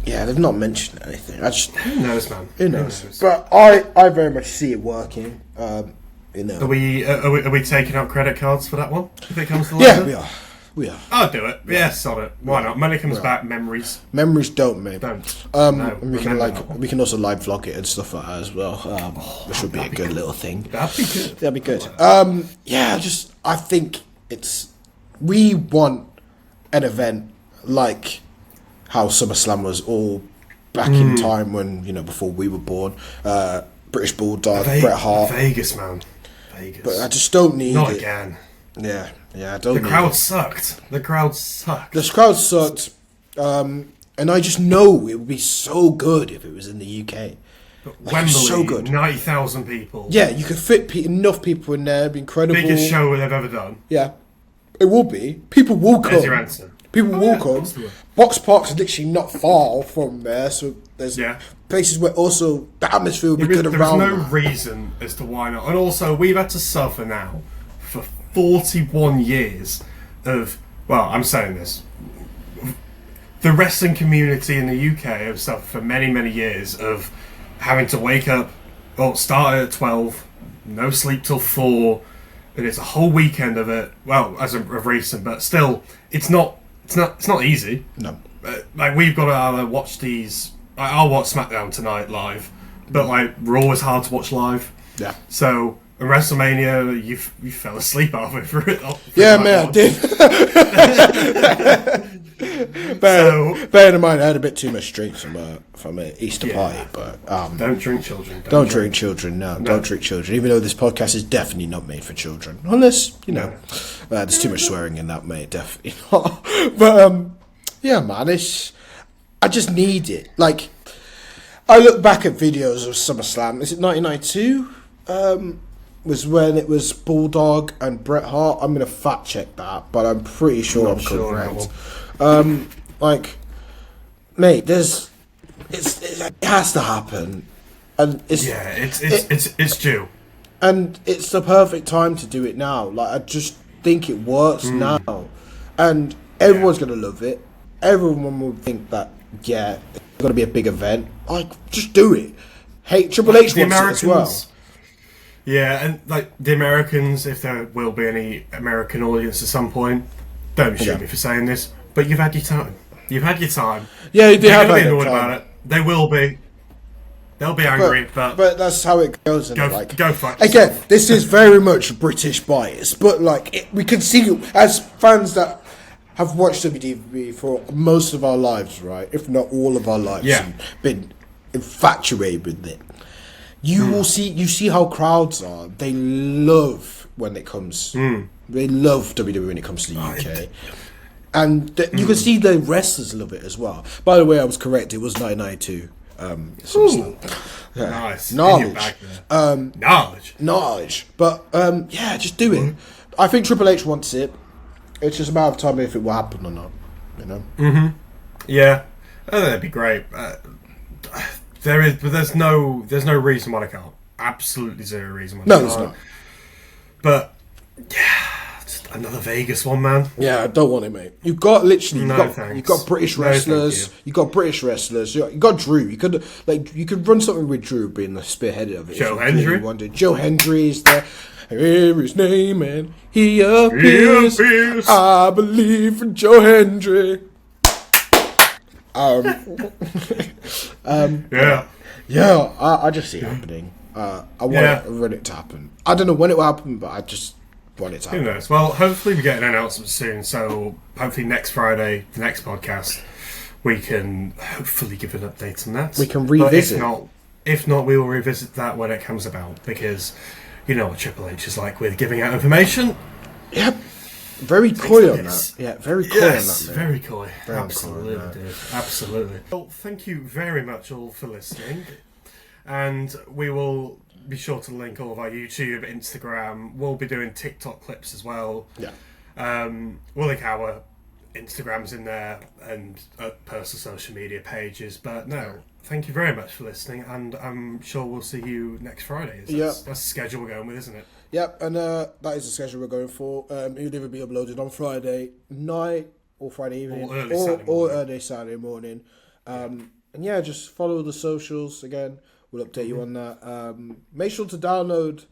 Yeah, they've not mentioned anything. Who knows, man? Who knows? But I very much see it working. Are we taking out credit cards for that one? If it comes to we are. I'll do it. Yeah, sod it. Why not? Money comes back. Memories. Memories don't, mate. Don't. And we can also live vlog it and stuff like that as well. Which would be a good little thing. That'd be good. I think we want an event like how SummerSlam was all back in time when, before we were born. British Bulldog, Bret Hart. Vegas, man. Vegas. But I just don't need Not it. again. Yeah, I don't need The crowd it. sucked. The crowd sucked. The crowd sucked. And I just know it would be so good if it was in the UK. Wembley, so good. 90,000 people. Yeah, you could fit enough people in there. It'd be incredible. Biggest show they've ever done. Yeah, it will be. People will come. There's your answer. People will come. Box Park's literally not far from there, so there's places where also the atmosphere will be good around. There's no reason as to why not. And also, we've had to suffer now for 41 years of, well, I'm saying this, the wrestling community in the UK have suffered for many, many years of having to wake up, start at 12, no sleep till 4, and it's a whole weekend of it. Well, as of recent, but still, it's not easy. No. Like, we've got to either watch these. I'll watch Smackdown tonight live, but like Raw is hard to watch live. Yeah. So in WrestleMania, you fell asleep halfway through it. Yeah, man, I did. Bear in mind, I had a bit too much drink from an Easter party, but don't drink, children. Don't drink, children. No, don't drink, children. Even though this podcast is definitely not made for children, unless there's too much swearing in that, mate. Definitely not. But yeah, man, I just need it. Like, I look back at videos of SummerSlam. Is it 1992? Was when it was Bulldog and Bret Hart. I'm gonna fact check that, but I'm pretty sure I'm correct. Like, mate, it has to happen, and it's due, and it's the perfect time to do it now. Like, I just think it works now, and everyone's gonna love it. Everyone will think that it's gonna be a big event. Like, just do it. Hey, Triple H wants it as well. Yeah, and like the Americans, if there will be any American audience at some point, don't shoot me for saying this, but you've had your time. You've had your time. Yeah, they have been annoyed about it. They will be. They'll be angry, but that's how it goes. Go fuck yourself. Again, this is very much British bias, but like we can see as fans that have watched WWE for most of our lives, right? If not all of our lives, and been infatuated with it. You see how crowds are. They love when it comes. They love WWE when it comes to the UK. And you can see the wrestlers love it as well. By the way, I was correct. It was 1992. Nice. Knowledge. Knowledge. But just do it. I think Triple H wants it. It's just a matter of time if it will happen or not. Yeah, that'd be great. There's no reason why I can't. Absolutely zero reason why I can't. No, there's not. But just another Vegas one, man. Yeah, I don't want it, mate. You've got literally you've got British wrestlers. You've got British wrestlers. You got Drew. You could run something with Drew being the spearhead of it. Joe Hendry. Joe Hendry is there. Hear his name and he appears. I believe in Joe Hendry. I just see it happening. I want it to happen. I don't know when it will happen, but I just want it to happen. Who knows? Well, hopefully we get an announcement soon. So hopefully next Friday, the next podcast, we can hopefully give an update on that. We can revisit. But if not, If not, we will revisit that when it comes about, because you know what Triple H is like with giving out information. Yep. Very coy on that. Yeah, very coy on that, man. Very coy. Very Absolutely, coy, dude. Absolutely. Well, thank you very much all for listening. And we will be sure to link all of our YouTube, Instagram. We'll be doing TikTok clips as well. Yeah. We'll link our Instagrams in there and personal social media pages. But no, thank you very much for listening, and I'm sure we'll see you next Friday. That's the schedule we're going with, isn't it? Yep, and that is the schedule we're going for. It'll either be uploaded on Friday night or Friday evening or early Saturday morning. And yeah, just follow the socials again. We'll update you on that. Make sure to download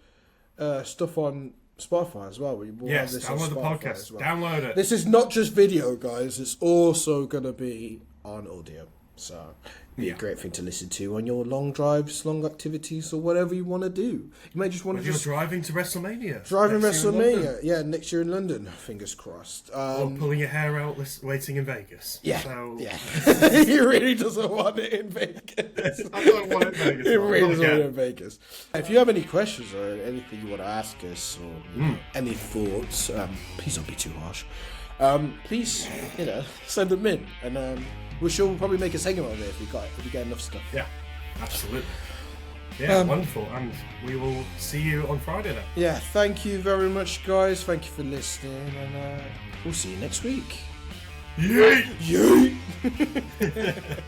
stuff on Spotify as well. We'll yes, download the podcast. Well. Download it. This is not just video, guys. It's also going to be on audio. So be a great thing to listen to on your long drives, long activities, or whatever you want to do. You may just want to you're driving to Wrestlemania. Driving WrestleMania, next year in London. Fingers crossed. Or pulling your hair out, waiting in Vegas. Yeah, so... yeah. He really doesn't want it in Vegas. I don't want it in Vegas. He really doesn't want it in Vegas. If you have any questions or anything you want to ask us, or any thoughts, please don't be too harsh. Please, send them in, and we'll probably make a segment of it if we get enough stuff. Yeah, absolutely. Yeah, wonderful. And we will see you on Friday then. Yeah, thank you very much, guys. Thank you for listening, and we'll see you next week. Yeet! Yeet!